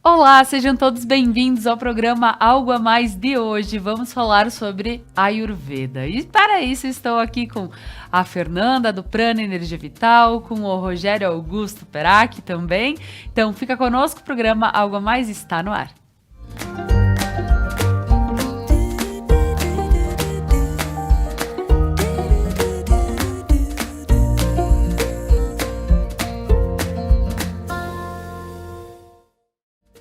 Olá, sejam todos bem-vindos ao programa Algo a Mais de hoje. Vamos falar sobre Ayurveda. E para isso estou aqui com a Fernanda do Prana Energia Vital, com o Rogério Augusto Perac também. Então fica conosco, o programa Algo a Mais está no ar.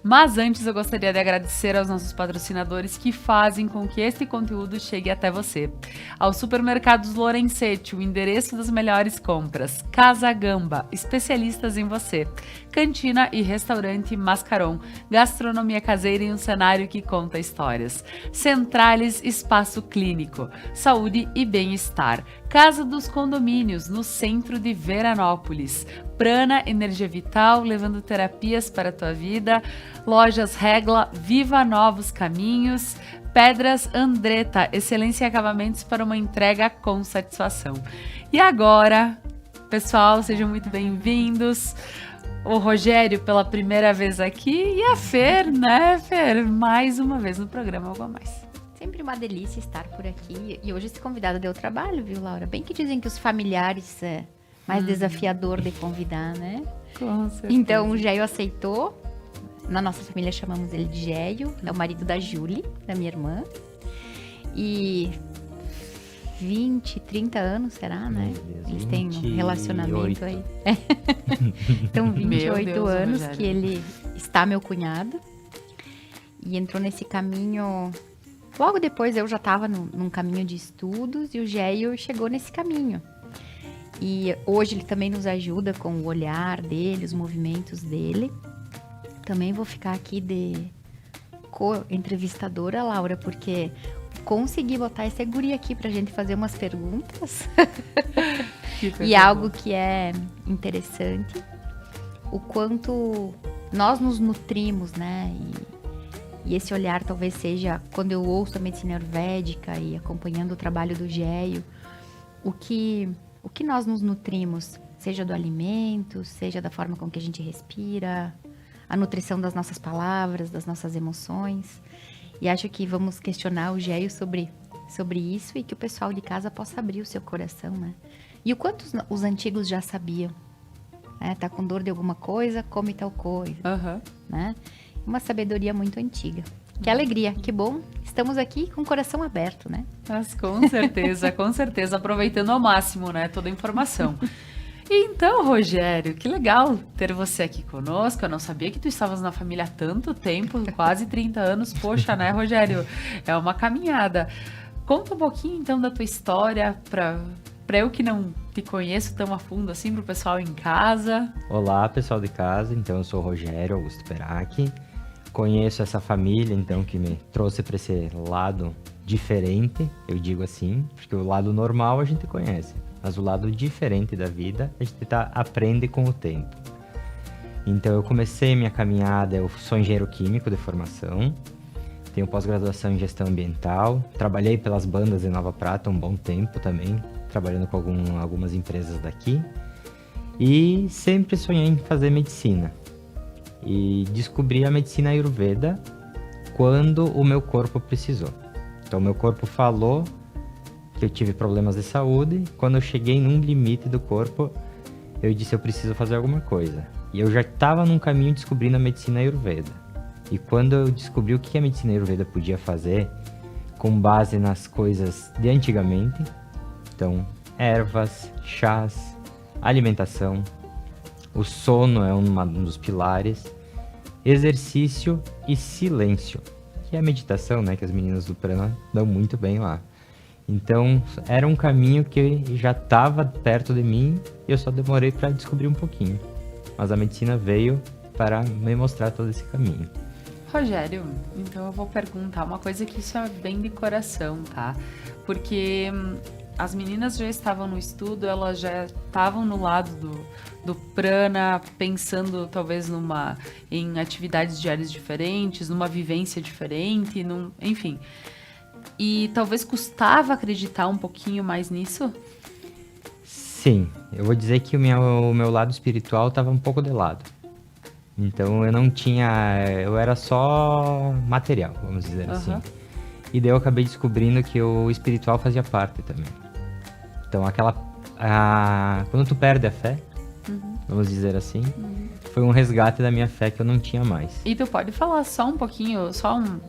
Mas antes eu gostaria de agradecer aos nossos patrocinadores que fazem com que este conteúdo chegue até você. Aos Supermercados Lorenzetti, o endereço das melhores compras. Casa Gamba, especialistas em você. Cantina e Restaurante Mascaron, gastronomia caseira em um cenário que conta histórias. Centrales Espaço Clínico, saúde e bem-estar. Casa dos Condomínios, no centro de Veranópolis. Prana Energia Vital, levando terapias para a tua vida. Lojas Regla, Viva Novos Caminhos. Pedras Andretta, excelência em acabamentos para uma entrega com satisfação. E agora, pessoal, sejam muito bem-vindos. O Rogério pela primeira vez aqui e a Fer, né, Fer? Mais uma vez no programa Algo a Mais. Sempre uma delícia estar por aqui. E hoje esse convidado deu trabalho, viu, Laura? Bem que dizem que os familiares é mais desafiador de convidar, né? Com certeza. Então o Géio aceitou. Na nossa família chamamos ele de Géio. É o marido da Júlia, da minha irmã. E 20, 30 anos, será, né? Eles têm um relacionamento aí. Então, 28 anos que ele está meu cunhado. E entrou nesse caminho. Logo depois eu já estava num caminho de estudos e o Géio chegou nesse caminho. E hoje ele também nos ajuda com o olhar dele, os movimentos dele. Também vou ficar aqui de co-entrevistadora, Laura, porque consegui botar essa guria aqui pra gente fazer umas perguntas. E algo que é interessante, o quanto nós nos nutrimos, né? E esse olhar talvez seja, quando eu ouço a medicina ayurvédica e acompanhando o trabalho do Géio, o que nós nos nutrimos, seja do alimento, seja da forma com que a gente respira, a nutrição das nossas palavras, das nossas emoções. E acho que vamos questionar o Géio sobre isso e que o pessoal de casa possa abrir o seu coração, né? E o quanto os antigos já sabiam, né? Tá com dor de alguma coisa, come tal coisa, né? Uma sabedoria muito antiga. Que alegria, que bom. Estamos aqui com o coração aberto, né? Mas com certeza, com certeza. Aproveitando ao máximo, né? Toda a informação. E então, Rogério, que legal ter você aqui conosco. Eu não sabia que tu estavas na família há tanto tempo, quase 30 anos. Poxa, né, Rogério? É uma caminhada. Conta um pouquinho, então, da tua história para eu que não te conheço tão a fundo assim, para o pessoal em casa. Olá, pessoal de casa. Então, eu sou o Rogério Augusto Perac. Conheço essa família, então, que me trouxe para esse lado diferente, eu digo assim, porque o lado normal a gente conhece, mas o lado diferente da vida a gente aprende com o tempo. Então, eu comecei minha caminhada, eu sou engenheiro químico de formação, tenho pós-graduação em gestão ambiental, trabalhei pelas bandas de Nova Prata um bom tempo também, trabalhando com algumas empresas daqui, e sempre sonhei em fazer medicina. E descobri a medicina Ayurveda quando o meu corpo precisou. Então, o meu corpo falou que eu tive problemas de saúde. Quando eu cheguei num limite do corpo, eu disse, eu preciso fazer alguma coisa. E eu já estava num caminho descobrindo a medicina Ayurveda. E quando eu descobri o que a medicina Ayurveda podia fazer, com base nas coisas de antigamente, então, ervas, chás, alimentação, o sono é um dos pilares, exercício e silêncio, que é a meditação, né, que as meninas do Prana dão muito bem lá. Então, era um caminho que já estava perto de mim e eu só demorei para descobrir um pouquinho. Mas a medicina veio para me mostrar todo esse caminho. Rogério, então eu vou perguntar uma coisa que isso é bem de coração, tá? Porque as meninas já estavam no estudo, elas já estavam no lado do prana, pensando talvez em atividades diárias diferentes, numa vivência diferente, enfim. E talvez custava acreditar um pouquinho mais nisso? Sim, eu vou dizer que o meu lado espiritual estava um pouco de lado. Então eu não tinha... Eu era só material, vamos dizer assim. E daí eu acabei descobrindo que o espiritual fazia parte também. Então quando tu perde a fé, vamos dizer assim, foi um resgate da minha fé que eu não tinha mais. E tu pode falar só um pouquinho,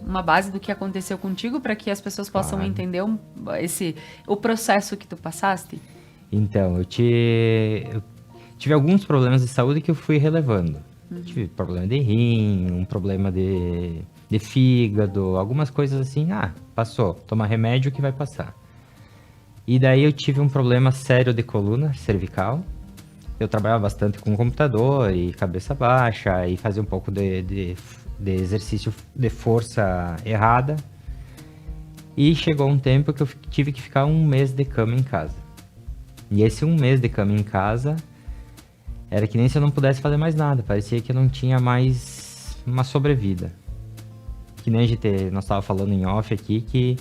uma base do que aconteceu contigo para que as pessoas possam entender o processo que tu passaste? Então, eu tive alguns problemas de saúde que eu fui relevando. Tive problema de rim, um problema de fígado, algumas coisas assim. Passou, toma remédio que vai passar. E daí eu tive um problema sério de coluna cervical. Eu trabalhava bastante com o computador e cabeça baixa e fazia um pouco de exercício de força errada. E chegou um tempo que eu tive que ficar 1 mês de cama em casa. E esse 1 mês de cama em casa era que nem se eu não pudesse fazer mais nada. Parecia que eu não tinha mais uma sobrevida. Que nem nós estávamos falando em off aqui, que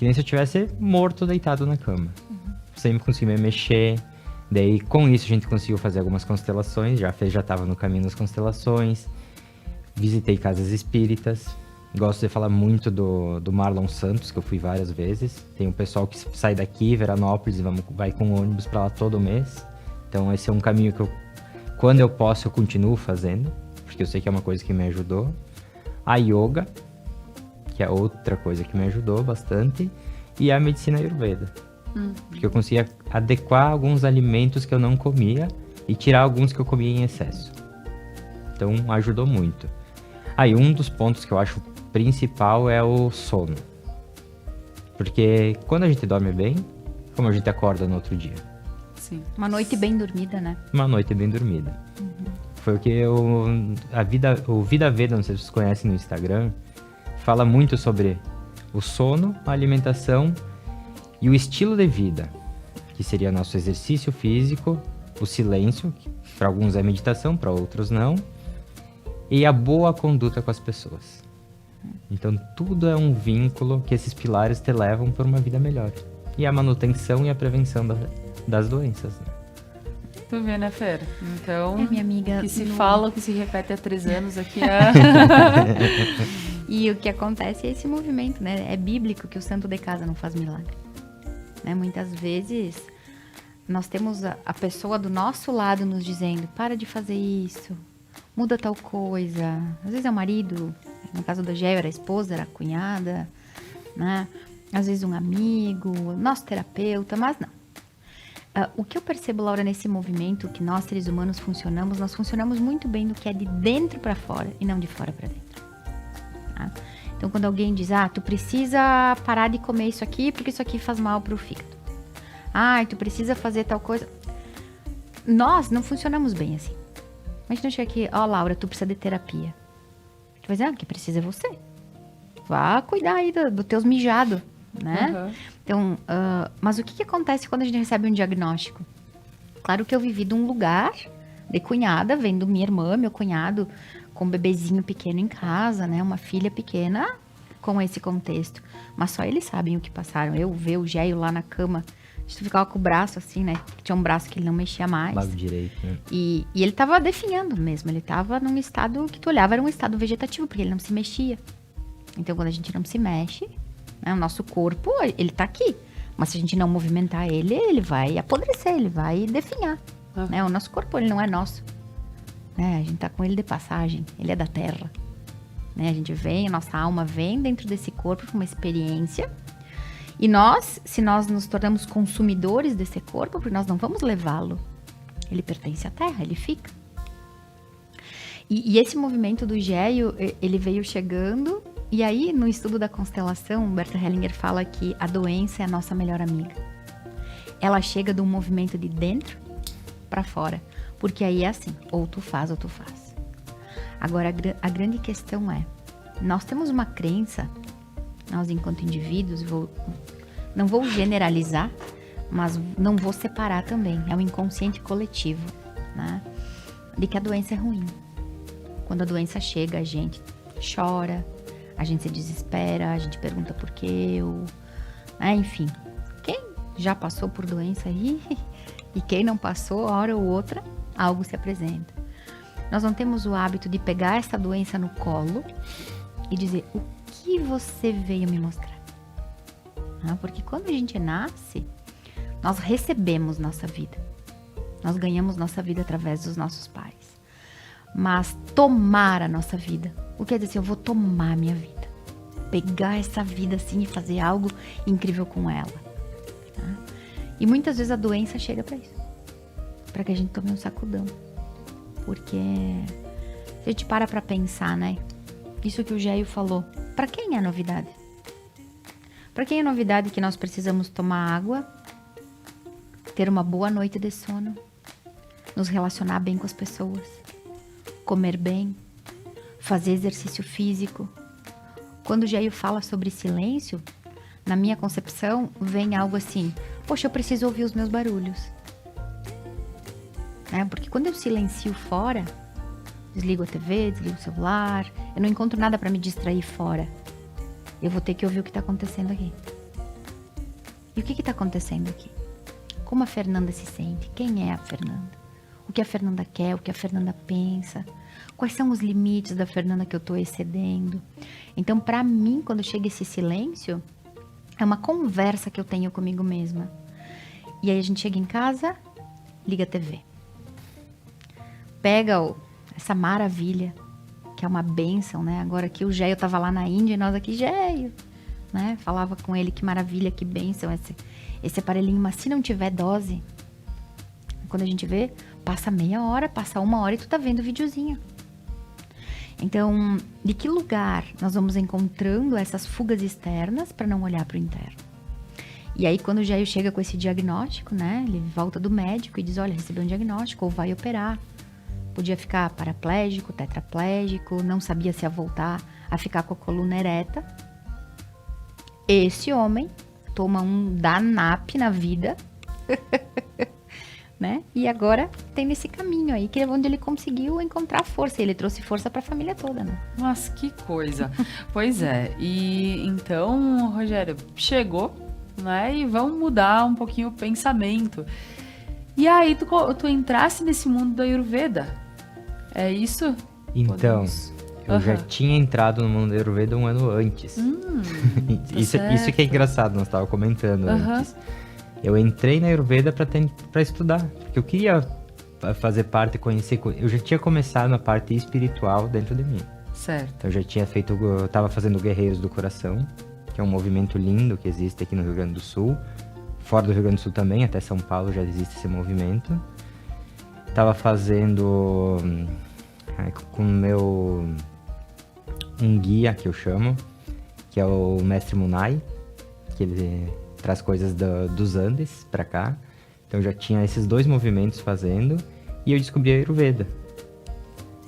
nem se eu tivesse morto deitado na cama. Sem conseguir me mexer. Daí, com isso, a gente conseguiu fazer algumas constelações. Já estava no caminho das constelações. Visitei casas espíritas. Gosto de falar muito do Marlon Santos, que eu fui várias vezes. Tem um pessoal que sai daqui, Veranópolis, e vai com ônibus para lá todo mês. Então esse é um caminho que quando eu posso, eu continuo fazendo. Porque eu sei que é uma coisa que me ajudou. A yoga, que é outra coisa que me ajudou bastante. E a medicina ayurveda. Porque eu conseguia adequar alguns alimentos que eu não comia e tirar alguns que eu comia em excesso. Então ajudou muito. Aí um dos pontos que eu acho principal é o sono. Porque quando a gente dorme bem, como a gente acorda no outro dia? Sim. Uma noite bem dormida, né? Uma noite bem dormida. Foi o que o Vida Veda, não sei se vocês conhecem no Instagram, fala muito sobre o sono, a alimentação e o estilo de vida, que seria nosso exercício físico, o silêncio, que para alguns é meditação, para outros não, e a boa conduta com as pessoas. Então tudo é um vínculo que esses pilares te levam para uma vida melhor. E a manutenção e a prevenção das doenças, né? Tu vê, né, Fer? Então, minha amiga, o que se fala, o que se repete há 3 anos aqui E o que acontece é esse movimento, né? É bíblico que o santo de casa não faz milagre. Né? Muitas vezes nós temos a pessoa do nosso lado nos dizendo: para de fazer isso, muda tal coisa. Às vezes é o marido, no caso do Gé era a esposa, era a cunhada, né? Às vezes um amigo, nosso terapeuta, mas não. O que eu percebo, Laura, nesse movimento que nós seres humanos funcionamos, nós funcionamos muito bem do que é de dentro para fora e não de fora para dentro. Tá? Então, quando alguém diz: tu precisa parar de comer isso aqui porque isso aqui faz mal pro fígado. Tu precisa fazer tal coisa. Nós não funcionamos bem assim. Imagina chegar aqui: Laura, tu precisa de terapia. Tu vai dizer: que precisa é você. Vá cuidar aí dos teus mijados, né? Então, mas o que acontece quando a gente recebe um diagnóstico? Claro que eu vivi de um lugar de cunhada, vendo minha irmã, meu cunhado, com um bebezinho pequeno em casa, né? Uma filha pequena com esse contexto. Mas só eles sabem o que passaram. Eu ver o Géio lá na cama, a gente ficava com o braço assim, né? Tinha um braço que ele não mexia mais. Lado direito, né? E ele tava definhando mesmo. Ele tava num estado que tu olhava, era um estado vegetativo, porque ele não se mexia. Então, quando a gente não se mexe, né, o nosso corpo, ele tá aqui. Mas se a gente não movimentar ele, ele vai apodrecer, ele vai definhar. Né? O nosso corpo, ele não é nosso. Né? A gente tá com ele de passagem, ele é da terra. Né? A gente vem, a nossa alma vem dentro desse corpo com uma experiência. E nós, se nós nos tornamos consumidores desse corpo, porque nós não vamos levá-lo. Ele pertence à terra, ele fica. E esse movimento do Géio, ele veio chegando. E aí, no estudo da constelação, Humberto Hellinger fala que a doença é a nossa melhor amiga. Ela chega de um movimento de dentro para fora. Porque aí é assim, ou tu faz ou tu faz. Agora, a grande questão é, nós temos uma crença, nós enquanto indivíduos, não vou generalizar, mas não vou separar também. É um inconsciente coletivo, né? De que a doença é ruim. Quando a doença chega, a gente chora, a gente se desespera, a gente pergunta por quê, enfim. Quem já passou por doença aí e quem não passou, hora ou outra, algo se apresenta. nós não temos o hábito de pegar essa doença no colo e dizer, o que você veio me mostrar? Porque quando a gente nasce, nós recebemos nossa vida. Nós ganhamos nossa vida através dos nossos pais. Mas tomar a nossa vida, o que quer dizer assim, eu vou tomar a minha vida. Pegar essa vida assim e fazer algo incrível com ela. E muitas vezes a doença chega para isso. Para que a gente tome um sacudão. Porque se a gente para pensar, né? Isso que o Géio falou. Para quem é novidade? Para quem é novidade que nós precisamos tomar água, ter uma boa noite de sono, nos relacionar bem com as pessoas, comer bem, fazer exercício físico. Quando o Géio fala sobre silêncio, na minha concepção, vem algo assim, poxa, eu preciso ouvir os meus barulhos. Porque quando eu silencio fora, desligo a TV, desligo o celular, eu não encontro nada para me distrair fora. Eu vou ter que ouvir o que está acontecendo aqui. E o que está acontecendo aqui? Como a Fernanda se sente? Quem é a Fernanda? O que a Fernanda quer? O que a Fernanda pensa? Quais são os limites da Fernanda que eu estou excedendo? Então, para mim, quando chega esse silêncio, é uma conversa que eu tenho comigo mesma. E aí a gente chega em casa, liga a TV. Pega essa maravilha, que é uma bênção, né? Agora que o Géio estava lá na Índia e nós aqui, Géio, né? Falava com ele, que maravilha, que bênção esse aparelhinho. Mas se não tiver dose, quando a gente vê, passa meia hora, passa 1 hora e tu tá vendo o videozinho. Então, de que lugar nós vamos encontrando essas fugas externas para não olhar para o interno? E aí, quando o Géio chega com esse diagnóstico, né? Ele volta do médico e diz, olha, recebeu um diagnóstico, ou vai operar. Podia ficar paraplégico, tetraplégico, não sabia se ia voltar a ficar com a coluna ereta. Esse homem toma um danap na vida, né? E agora tem nesse caminho aí, que é onde ele conseguiu encontrar força. Ele trouxe força para a família toda, né? Mas que coisa. Pois é. E então, Rogério, chegou, né? E vamos mudar um pouquinho o pensamento. E aí, tu entrasse nesse mundo da Ayurveda. É isso? Então, eu já tinha entrado no mundo da Ayurveda 1 ano antes. Isso que é engraçado, nós estávamos comentando antes. Eu entrei na Ayurveda para estudar, porque eu queria fazer parte, conhecer. Eu já tinha começado na parte espiritual dentro de mim. Certo. Então, eu já tinha eu estava fazendo Guerreiros do Coração, que é um movimento lindo que existe aqui no Rio Grande do Sul. Fora do Rio Grande do Sul também, até São Paulo já existe esse movimento. Tava fazendo com um guia que eu chamo, que é o Mestre Munai, que ele traz coisas dos Andes pra cá. Então já tinha esses 2 movimentos fazendo e eu descobri a Ayurveda.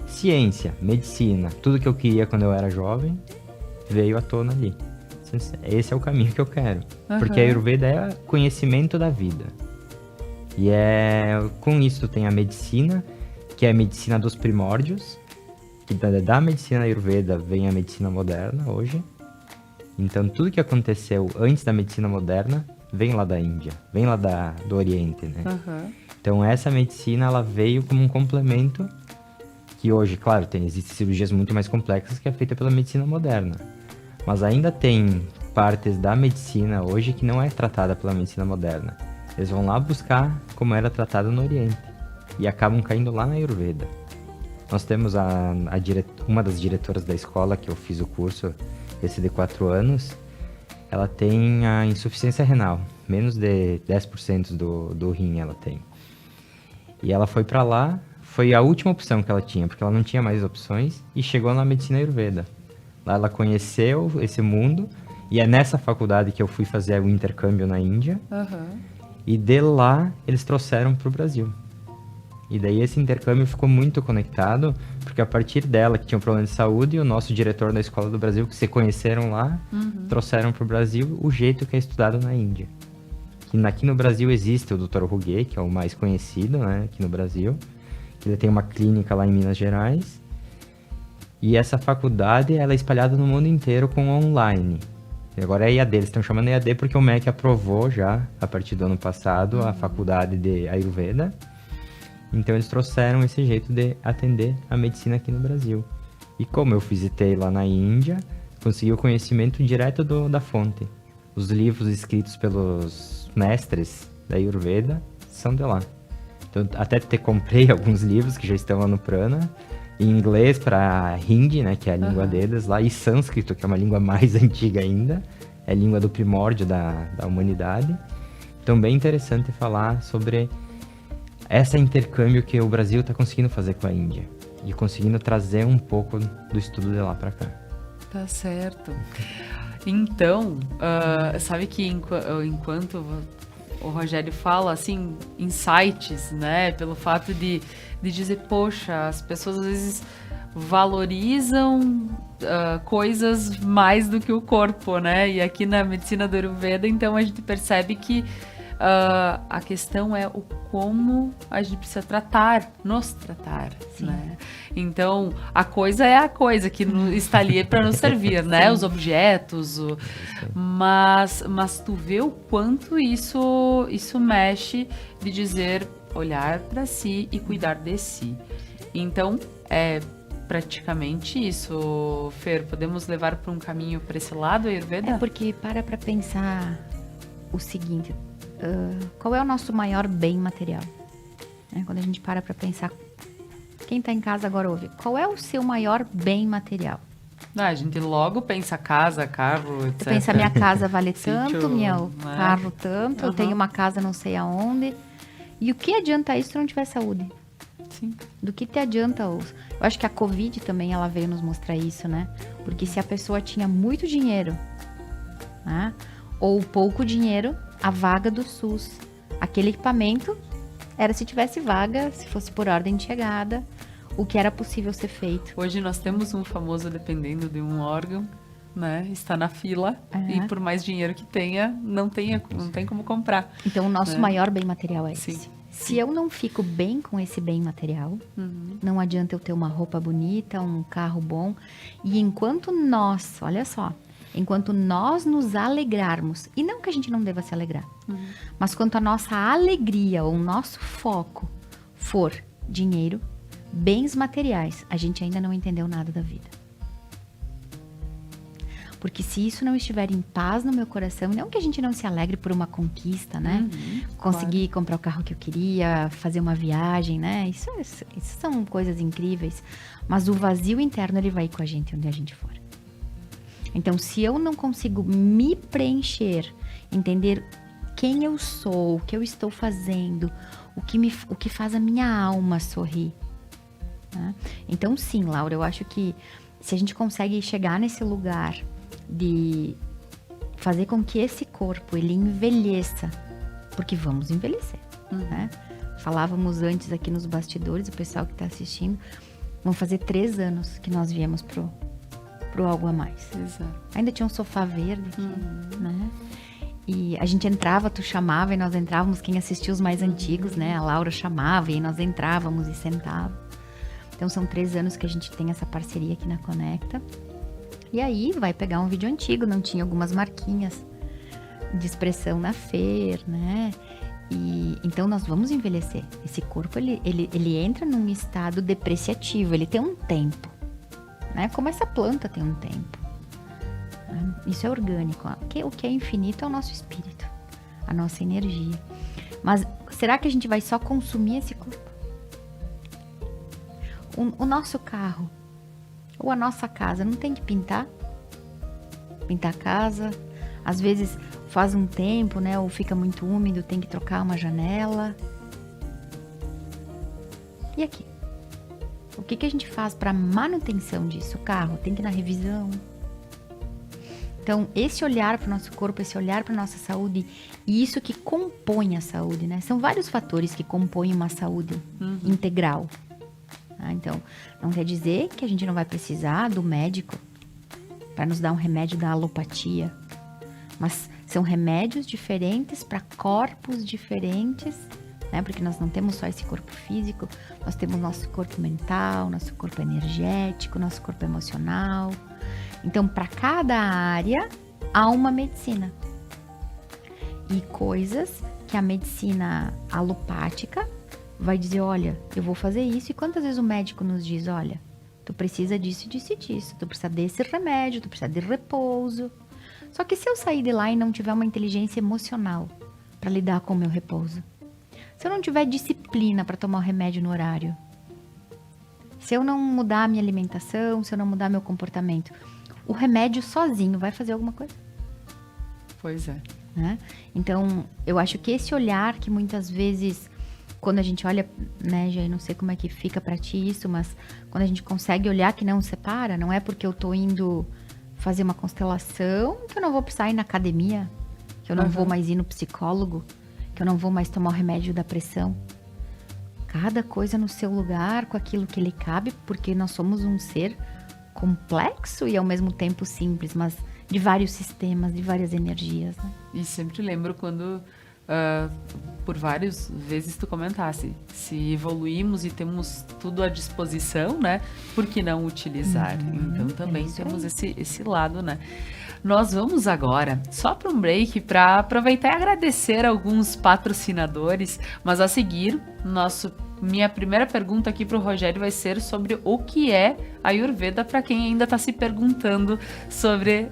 Ciência, medicina, tudo que eu queria quando eu era jovem veio à tona ali. Esse é o caminho que eu quero. Porque a Ayurveda é conhecimento da vida. E com isso tem a medicina, que é a medicina dos primórdios. Que da medicina Ayurveda vem a medicina moderna hoje. Então tudo que aconteceu antes da medicina moderna vem lá da Índia, vem lá do Oriente, né? Então essa medicina, ela veio como um complemento. Que hoje, claro, existem cirurgias muito mais complexas que é feita pela medicina moderna. Mas ainda tem partes da medicina hoje que não é tratada pela medicina moderna. Eles vão lá buscar como era tratada no Oriente. E acabam caindo lá na Ayurveda. Nós temos uma das diretoras da escola que eu fiz o curso, esse de 4 anos. Ela tem a insuficiência renal. Menos de 10% do rim ela tem. E ela foi pra lá, foi a última opção que ela tinha, porque ela não tinha mais opções. E chegou na medicina Ayurveda. Lá ela conheceu esse mundo. E é nessa faculdade que eu fui fazer o intercâmbio na Índia. E de lá, eles trouxeram para o Brasil. E daí esse intercâmbio ficou muito conectado, porque a partir dela, que tinha um problema de saúde, e o nosso diretor da Escola do Brasil, que se conheceram lá, trouxeram para o Brasil o jeito que é estudado na Índia. Aqui no Brasil existe o Dr. Ruguet, que é o mais conhecido, né, aqui no Brasil. Ele tem uma clínica lá em Minas Gerais. E essa faculdade, ela é espalhada no mundo inteiro com online. Agora é EAD, eles estão chamando EAD porque o MEC aprovou já, a partir do ano passado, a faculdade de Ayurveda. Então eles trouxeram esse jeito de atender a medicina aqui no Brasil. E como eu visitei lá na Índia, consegui o conhecimento direto da fonte. Os livros escritos pelos mestres da Ayurveda são de lá. Então até comprei alguns livros que já estão lá no Prana, em inglês para Hindi, né, que é a língua deles lá, e sânscrito, que é uma língua mais antiga ainda, é a língua do primórdio da humanidade. Então bem interessante falar sobre esse intercâmbio que o Brasil está conseguindo fazer com a Índia e conseguindo trazer um pouco do estudo de lá para cá. Tá certo. Então, sabe que enquanto o Rogério fala, assim, insights, né, pelo fato de dizer, poxa, as pessoas às vezes valorizam coisas mais do que o corpo, né, e aqui na medicina do Ayurveda, então a gente percebe que a questão é o como a gente precisa nos tratar, né? Então, a coisa é a coisa que está ali para nos servir, né? Os objetos, mas tu vê o quanto isso mexe de dizer, olhar para si e cuidar de si. Então, é praticamente isso, Fer. Podemos levar para um caminho para esse lado, Ayurveda? É porque para pensar o seguinte... qual é o nosso maior bem material? Quando a gente para pensar, quem está em casa agora ouve, qual é o seu maior bem material? A gente logo pensa casa, carro, etc. Você pensa, minha casa vale tanto, Sítio, meu carro tanto, eu tenho Uhum. uma casa não sei aonde. E o que adianta isso se não tiver saúde? Sim. Do que te adianta? Eu acho que a Covid também ela veio nos mostrar isso, né? Porque se a pessoa tinha muito dinheiro, né? Ou pouco dinheiro, a vaga do SUS, aquele equipamento era se tivesse vaga, se fosse por ordem de chegada, o que era possível ser feito. Hoje nós temos um famoso dependendo de um órgão, né? Está na fila e por mais dinheiro que tenha, não tem como comprar. Então o nosso né? maior bem material é Sim. esse. Se eu não fico bem com esse bem material, não adianta eu ter uma roupa bonita, um carro bom. E enquanto nós, olha só, enquanto nós nos alegrarmos, e não que a gente não deva se alegrar, mas quanto a nossa alegria ou o nosso foco for dinheiro, bens materiais, a gente ainda não entendeu nada da vida. Porque se isso não estiver em paz no meu coração, não que a gente não se alegre por uma conquista, né? Conseguir comprar o carro que eu queria, fazer uma viagem, né? Isso são coisas incríveis. Mas o vazio interno, ele vai com a gente onde a gente for. Então, se eu não consigo me preencher, entender quem eu sou, o que eu estou fazendo, o que faz a minha alma sorrir. Né? Então, sim, Laura, eu acho que se a gente consegue chegar nesse lugar de fazer com que esse corpo, ele envelheça, porque vamos envelhecer, né? Falávamos antes aqui nos bastidores, o pessoal que está assistindo, vão fazer 3 anos que nós viemos pro Algo a Mais. Exato. Ainda tinha um sofá verde aqui, né? E a gente entrava, tu chamava e nós entrávamos, quem assistiu os mais antigos, né? A Laura chamava e nós entrávamos e sentávamos. Então são 3 anos que a gente tem essa parceria aqui na Conecta. E aí vai pegar um vídeo antigo, não tinha algumas marquinhas de expressão na Fer, né? E então nós vamos envelhecer. Esse corpo, ele entra num estado depreciativo, ele tem um tempo. Né? Como essa planta tem um tempo. Isso é orgânico. O que é infinito é o nosso espírito, a nossa energia. Mas será que a gente vai só consumir esse corpo? O nosso carro ou a nossa casa não tem que pintar? Pintar a casa. Às vezes faz um tempo, né? Ou fica muito úmido, tem que trocar uma janela. E aqui? O que a gente faz para manutenção disso? O carro tem que ir na revisão. Então, esse olhar para o nosso corpo, esse olhar para a nossa saúde, e isso que compõe a saúde, né? São vários fatores que compõem uma saúde integral. Então, não quer dizer que a gente não vai precisar do médico para nos dar um remédio da alopatia. Mas são remédios diferentes para corpos diferentes, né? Porque nós não temos só esse corpo físico, nós temos nosso corpo mental, nosso corpo energético, nosso corpo emocional. Então, para cada área, há uma medicina. E coisas que a medicina alopática vai dizer, olha, eu vou fazer isso. E quantas vezes o médico nos diz, olha, tu precisa disso, disso e disso. Tu precisa desse remédio, tu precisa de repouso. Só que se eu sair de lá e não tiver uma inteligência emocional para lidar com o meu repouso, se eu não tiver disciplina para tomar o remédio no horário, se eu não mudar a minha alimentação, se eu não mudar meu comportamento, o remédio sozinho vai fazer alguma coisa? Pois é. Né? Então, eu acho que esse olhar que muitas vezes, quando a gente olha, né, já não sei como é que fica pra ti isso, mas quando a gente consegue olhar que não separa, não é porque eu tô indo fazer uma constelação que eu não vou precisar ir na academia, que eu não vou mais ir no psicólogo, que eu não vou mais tomar o remédio da pressão. Cada coisa no seu lugar, com aquilo que lhe cabe, porque nós somos um ser complexo e ao mesmo tempo simples, mas de vários sistemas, de várias energias, né? E sempre lembro quando, por várias vezes tu comentasse, se evoluímos e temos tudo à disposição, né? Por que não utilizar? Então também temos esse lado, né? Nós vamos agora só para um break para aproveitar e agradecer alguns patrocinadores, mas a seguir, minha primeira pergunta aqui para o Rogério vai ser sobre o que é Ayurveda para quem ainda está se perguntando sobre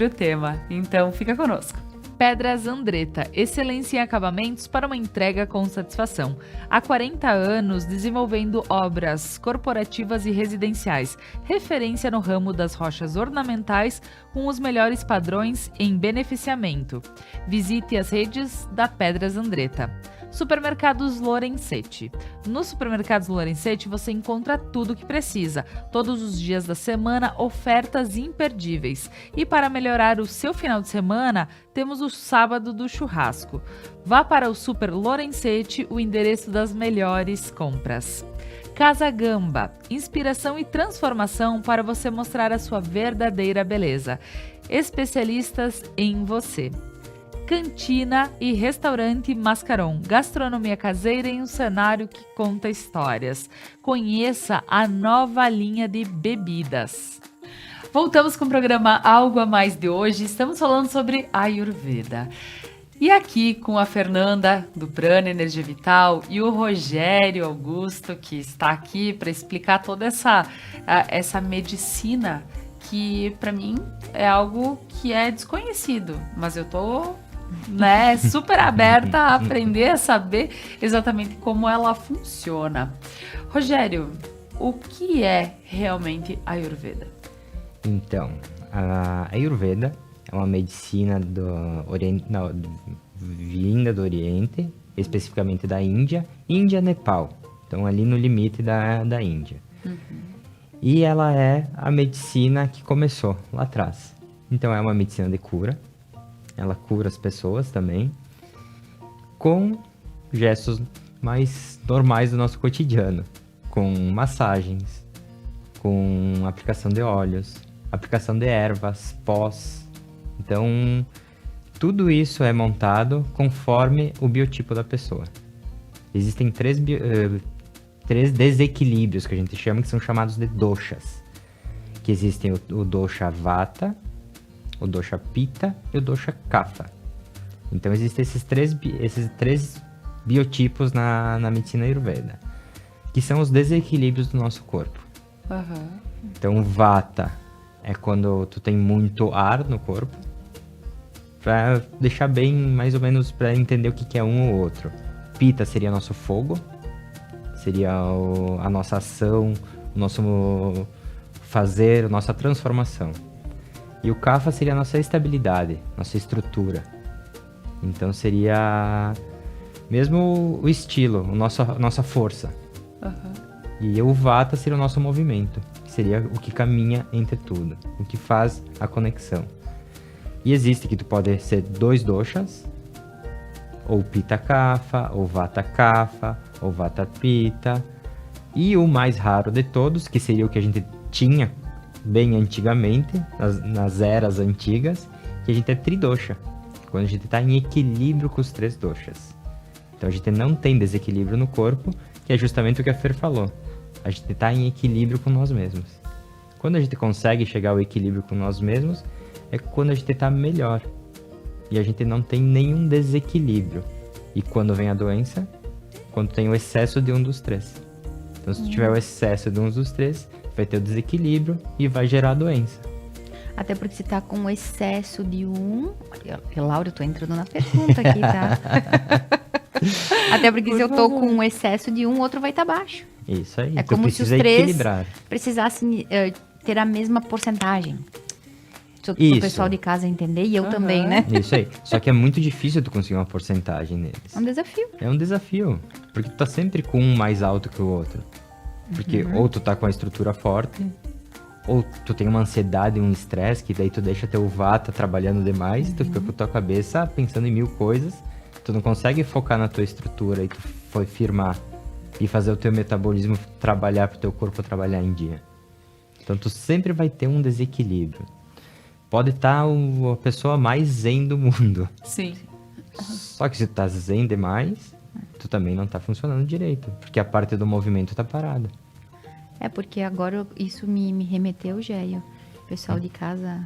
o tema. Então, fica conosco. Pedras Andretta, excelência em acabamentos para uma entrega com satisfação. Há 40 anos desenvolvendo obras corporativas e residenciais, referência no ramo das rochas ornamentais com os melhores padrões em beneficiamento. Visite as redes da Pedras Andretta. Supermercados Lorenzetti. Nos supermercados Lorenzetti você encontra tudo o que precisa. Todos os dias da semana, ofertas imperdíveis. E para melhorar o seu final de semana, temos o sábado do churrasco. Vá para o Super Lorenzetti, o endereço das melhores compras. Casa Gamba. Inspiração e transformação para você mostrar a sua verdadeira beleza. Especialistas em você. Cantina e Restaurante Mascaron, gastronomia caseira em um cenário que conta histórias. Conheça a nova linha de bebidas. Voltamos com o programa Algo a Mais de hoje. Estamos falando sobre Ayurveda. E aqui com a Fernanda do Prana Energia Vital e o Rogério Augusto, que está aqui para explicar toda essa medicina que para mim é algo que é desconhecido, mas eu tô super aberta a aprender, a saber exatamente como ela funciona. Rogério, o que é realmente Ayurveda? Então, a Ayurveda é uma medicina vinda do Oriente, especificamente da Índia, Nepal. Então, ali no limite da Índia. E ela é a medicina que começou lá atrás. Então, é uma medicina de cura. Ela cura as pessoas também, com gestos mais normais do nosso cotidiano, com massagens, com aplicação de óleos, aplicação de ervas, pós. Então, tudo isso é montado conforme o biotipo da pessoa. Existem três desequilíbrios que a gente chama, que são chamados de doshas. Que existem o dosha Vata, o dosha Pitta e o dosha Kapha. Então existem esses três biotipos na medicina Ayurveda, que são os desequilíbrios do nosso corpo. Então Vata é quando tu tem muito ar no corpo, para deixar bem, mais ou menos, para entender o que é um ou outro. Pitta seria nosso fogo, seria a nossa ação, o nosso fazer, a nossa transformação. E o Kapha seria a nossa estabilidade, nossa estrutura. Então seria mesmo o estilo, nossa força. E o Vata seria o nosso movimento, que seria o que caminha entre tudo, o que faz a conexão. E existe que tu pode ser 2 doshas, ou Pitta Kapha, ou Vata Kapha, ou Vata Pitta. E o mais raro de todos, que seria o que a gente tinha bem antigamente, nas eras antigas, que a gente é tridosha, quando a gente está em equilíbrio com os 3 doshas. Então a gente não tem desequilíbrio no corpo, que é justamente o que a Fer falou. A gente está em equilíbrio com nós mesmos. Quando a gente consegue chegar ao equilíbrio com nós mesmos, é quando a gente está melhor. E a gente não tem nenhum desequilíbrio. E quando vem a doença quando tem o excesso de um dos três. Então, se tu tiver o excesso de um dos três, vai ter o desequilíbrio e vai gerar doença. Até porque se tá com excesso de um... Laura, eu tô entrando na pergunta aqui, tá? Até porque se eu tô com um excesso de um, o outro vai estar baixo. Isso aí. É tu como se os precisa três equilibrar. precisassem ter a mesma porcentagem. Para o Isso. pessoal de casa entender, e eu também, né? Isso aí. Só que é muito difícil tu conseguir uma porcentagem neles. É um desafio. É um desafio. Porque tu tá sempre com um mais alto que o outro. Porque ou tu tá com a estrutura forte, ou tu tem uma ansiedade, um estresse, que daí tu deixa teu vata trabalhando demais, tu fica com tua cabeça pensando em 1000 coisas, tu não consegue focar na tua estrutura e tu foi firmar e fazer o teu metabolismo trabalhar pro teu corpo trabalhar em dia. Então tu sempre vai ter um desequilíbrio. Pode estar a pessoa mais zen do mundo. Sim. Só que se tu tá zen demais, tu também não tá funcionando direito, porque a parte do movimento tá parada. É porque agora isso me remeteu, Géio. O pessoal de casa...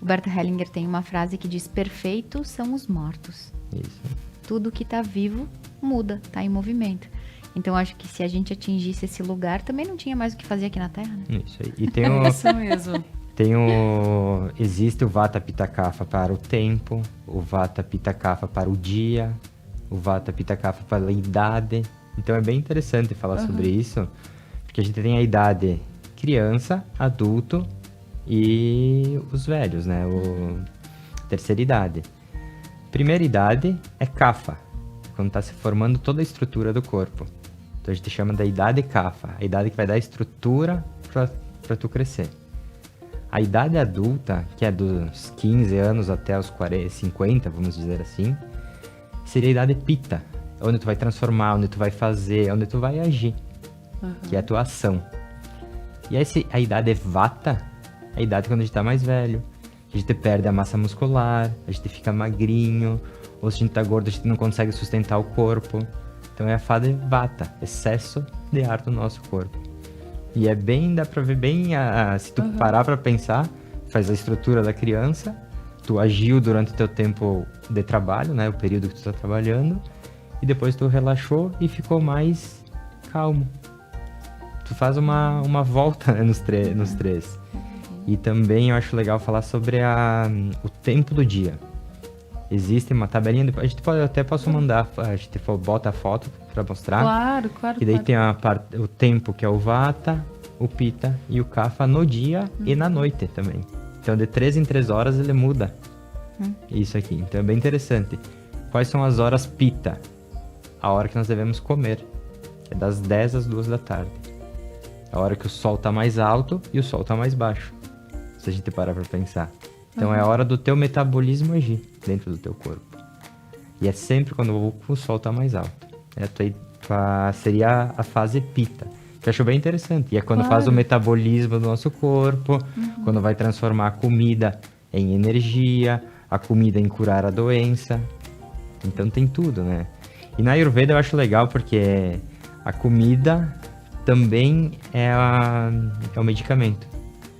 O Bert Hellinger tem uma frase que diz: perfeitos são os mortos. Isso. Tudo que tá vivo muda, tá em movimento. Então acho que se a gente atingisse esse lugar, também não tinha mais o que fazer aqui na Terra, né? Isso aí. E tem o... Isso mesmo. Existe o Vata Pitta Kapha para o tempo, o Vata Pitta Kapha para o dia, o Vata Pitta Kapha para a idade. Então é bem interessante falar sobre isso, porque a gente tem a idade criança, adulto e os velhos, né? Terceira idade. Primeira idade é Kapha, quando está se formando toda a estrutura do corpo. Então a gente chama da idade Kapha, a idade que vai dar estrutura para tu crescer. A idade adulta, que é dos 15 anos até os 40, 50, vamos dizer assim, seria a idade Pitta, onde tu vai transformar, onde tu vai fazer, onde tu vai agir, que é a tua ação. E a idade Vata, a idade quando a gente tá mais velho, a gente perde a massa muscular, a gente fica magrinho, ou se a gente tá gordo, a gente não consegue sustentar o corpo. Então é a fase Vata, excesso de ar no nosso corpo. E é bem, dá pra ver bem, se tu parar pra pensar, faz a estrutura da criança, tu agiu durante o teu tempo de trabalho, né, o período que tu tá trabalhando, e depois tu relaxou e ficou mais calmo. Tu faz uma volta, né, nos três. E também eu acho legal falar sobre o tempo do dia. Existe uma tabelinha, a gente posso mandar, a gente bota a foto para mostrar. Claro. E daí tem o tempo, que é o Vata, o Pitta e o Kapha no dia e na noite também. Então de 3 em 3 horas ele muda. Isso aqui, então é bem interessante. Quais são as horas Pitta? A hora que nós devemos comer. É das 10 às 2 da tarde. A hora que o sol tá mais alto e o sol tá mais baixo. Se a gente parar pra pensar. Então é a hora do teu metabolismo agir dentro do teu corpo. E é sempre quando o sol tá mais alto. Seria a fase Pitta. Que eu acho bem interessante. E é quando faz o metabolismo do nosso corpo, quando vai transformar a comida em energia, a comida em curar a doença. Então tem tudo, né? E na Ayurveda eu acho legal porque a comida também é o medicamento.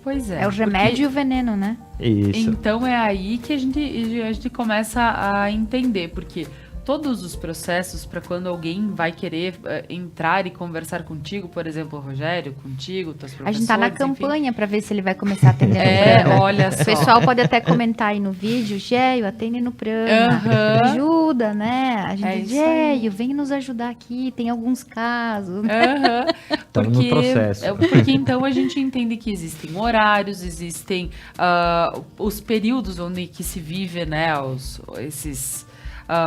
Pois é. É o remédio e o veneno, né? Isso. Então é aí que a gente começa a entender, porque todos os processos para quando alguém vai querer entrar e conversar contigo, por exemplo, o Rogério, contigo, tuas professoras, A gente tá na campanha para ver se ele vai começar a atender no prana. Olha só. O pessoal pode até comentar aí no vídeo: Géio, atende no prana, ajuda, né? A gente, Géio, vem nos ajudar aqui, tem alguns casos. Estamos no processo. Porque então a gente entende que existem horários, existem os períodos onde que se vive, né, esses...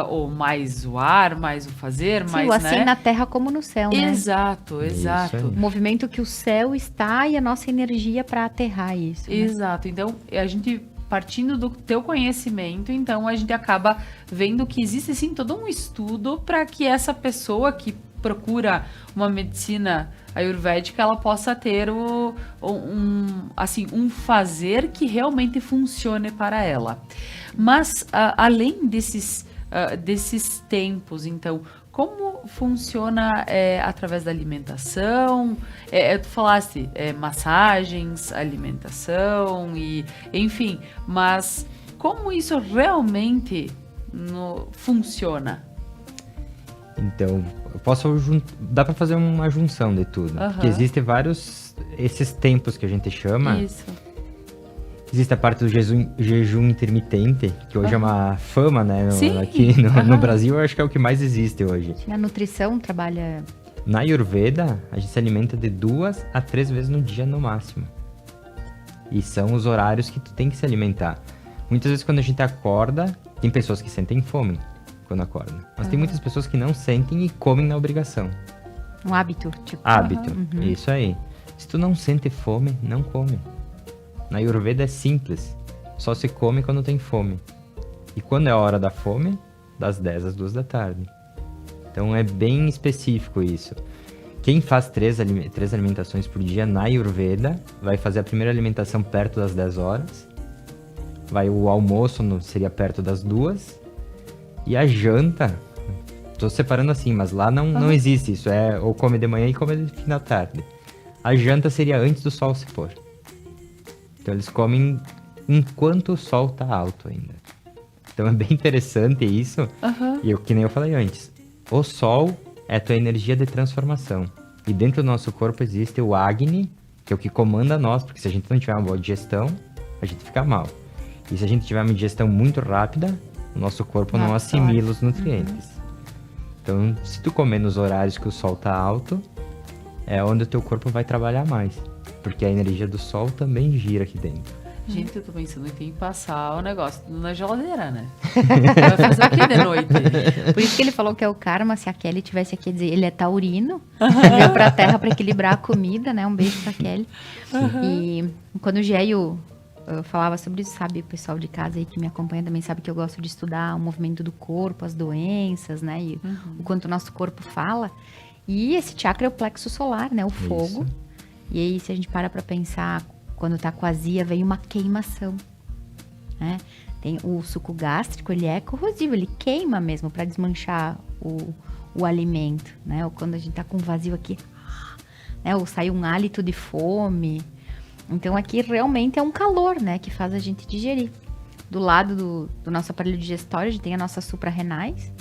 ou mais o ar, mais o fazer, Sim, mais, assim né? na Terra como no céu, né? Exato. O movimento que o céu está e a nossa energia para aterrar isso. Né? Exato. Então, a gente, partindo do teu conhecimento, então a gente acaba vendo que existe, sim, todo um estudo para que essa pessoa que procura uma medicina ayurvédica, ela possa ter um fazer que realmente funcione para ela. Mas, além desses tempos, então, como funciona através da alimentação? Tu falaste massagens, alimentação e enfim, mas como isso realmente funciona? Então, dá pra fazer uma junção de tudo. Porque existem vários, esses tempos que a gente chama. Isso. Existe a parte do jejum intermitente, que hoje é uma fama, né? Sim. Aqui no Brasil, eu acho que é o que mais existe hoje. A nutrição trabalha... Na Ayurveda, a gente se alimenta de 2 a 3 vezes no dia no máximo. E são os horários que tu tem que se alimentar. Muitas vezes quando a gente acorda, tem pessoas que sentem fome quando acordam. Mas tem muitas pessoas que não sentem e comem na obrigação. Um hábito, tipo. Hábito, isso aí. Se tu não sente fome, não come. Na Ayurveda é simples. Só se come quando tem fome. E quando é a hora da fome? Das 10 às 2 da tarde. Então é bem específico isso. Quem faz 3 alimentações por dia na Ayurveda vai fazer a primeira alimentação perto das 10 horas. O almoço seria perto das 2. E a janta, tô separando assim, mas lá não existe isso. É ou come de manhã e come de fim da tarde. A janta seria antes do sol se pôr. Então eles comem enquanto o sol tá alto ainda. Então é bem interessante isso. E que nem eu falei antes. O sol é a tua energia de transformação. E dentro do nosso corpo existe o Agni, que é o que comanda nós, porque se a gente não tiver uma boa digestão, a gente fica mal. E se a gente tiver uma digestão muito rápida, o nosso corpo não assimila os nutrientes. Então, se tu comer nos horários que o sol tá alto, é onde o teu corpo vai trabalhar mais. Porque a energia do sol também gira aqui dentro. Gente, eu tô pensando em tem que passar o negócio na geladeira, né? Vai fazer o que de noite? Por isso que ele falou que é o karma. Se a Kelly tivesse aqui a dizer, ele é taurino, veio pra terra pra equilibrar a comida, né? Um beijo pra Kelly. E quando o Géio falava sobre isso, sabe? O pessoal de casa aí que me acompanha também sabe que eu gosto de estudar o movimento do corpo, as doenças, né? E o quanto o nosso corpo fala. E esse chakra é o plexo solar, né? O fogo. Isso. E aí, se a gente para pra pensar, quando tá com azia, vem uma queimação, né? Tem o suco gástrico, ele é corrosivo, ele queima mesmo para desmanchar o alimento, né? Ou quando a gente tá com vazio aqui, né? Ou sai um hálito de fome. Então, aqui realmente é um calor, né? Que faz a gente digerir. Do lado do nosso aparelho digestório, a gente tem a nossa suprarrenais,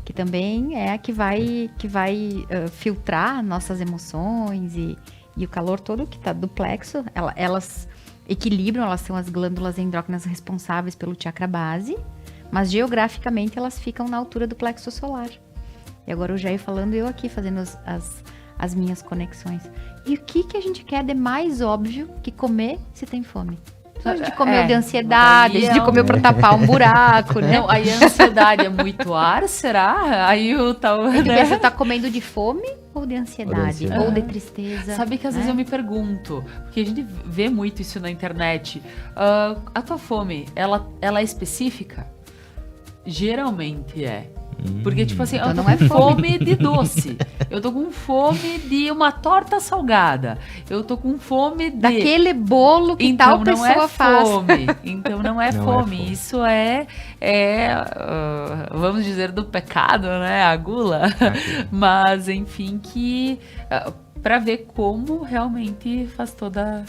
que também é a que vai filtrar nossas emoções e o calor todo que tá do plexo, elas equilibram, elas são as glândulas endócrinas responsáveis pelo chakra base, mas geograficamente elas ficam na altura do plexo solar. E agora o Jair falando, eu aqui fazendo as minhas conexões. E o que a gente quer de mais óbvio que comer se tem fome? A gente comeu de ansiedade, a gente comeu pra tapar um buraco, né? Não, aí a ansiedade é muito ar, será? Aí o tal... Né? Você tá comendo de fome ou de ansiedade? Ou de tristeza? Sabe que às vezes eu me pergunto, porque a gente vê muito isso na internet. A tua fome, ela é específica? Geralmente é. Porque, tipo assim, então eu tô não é com fome de doce. Eu tô com fome de uma torta salgada. Eu tô com fome de... daquele bolo que então, tal pessoa faz. Então não é Não é fome. fome. Isso vamos dizer, do pecado, né? A gula. Mas, enfim, que... pra ver como realmente faz toda...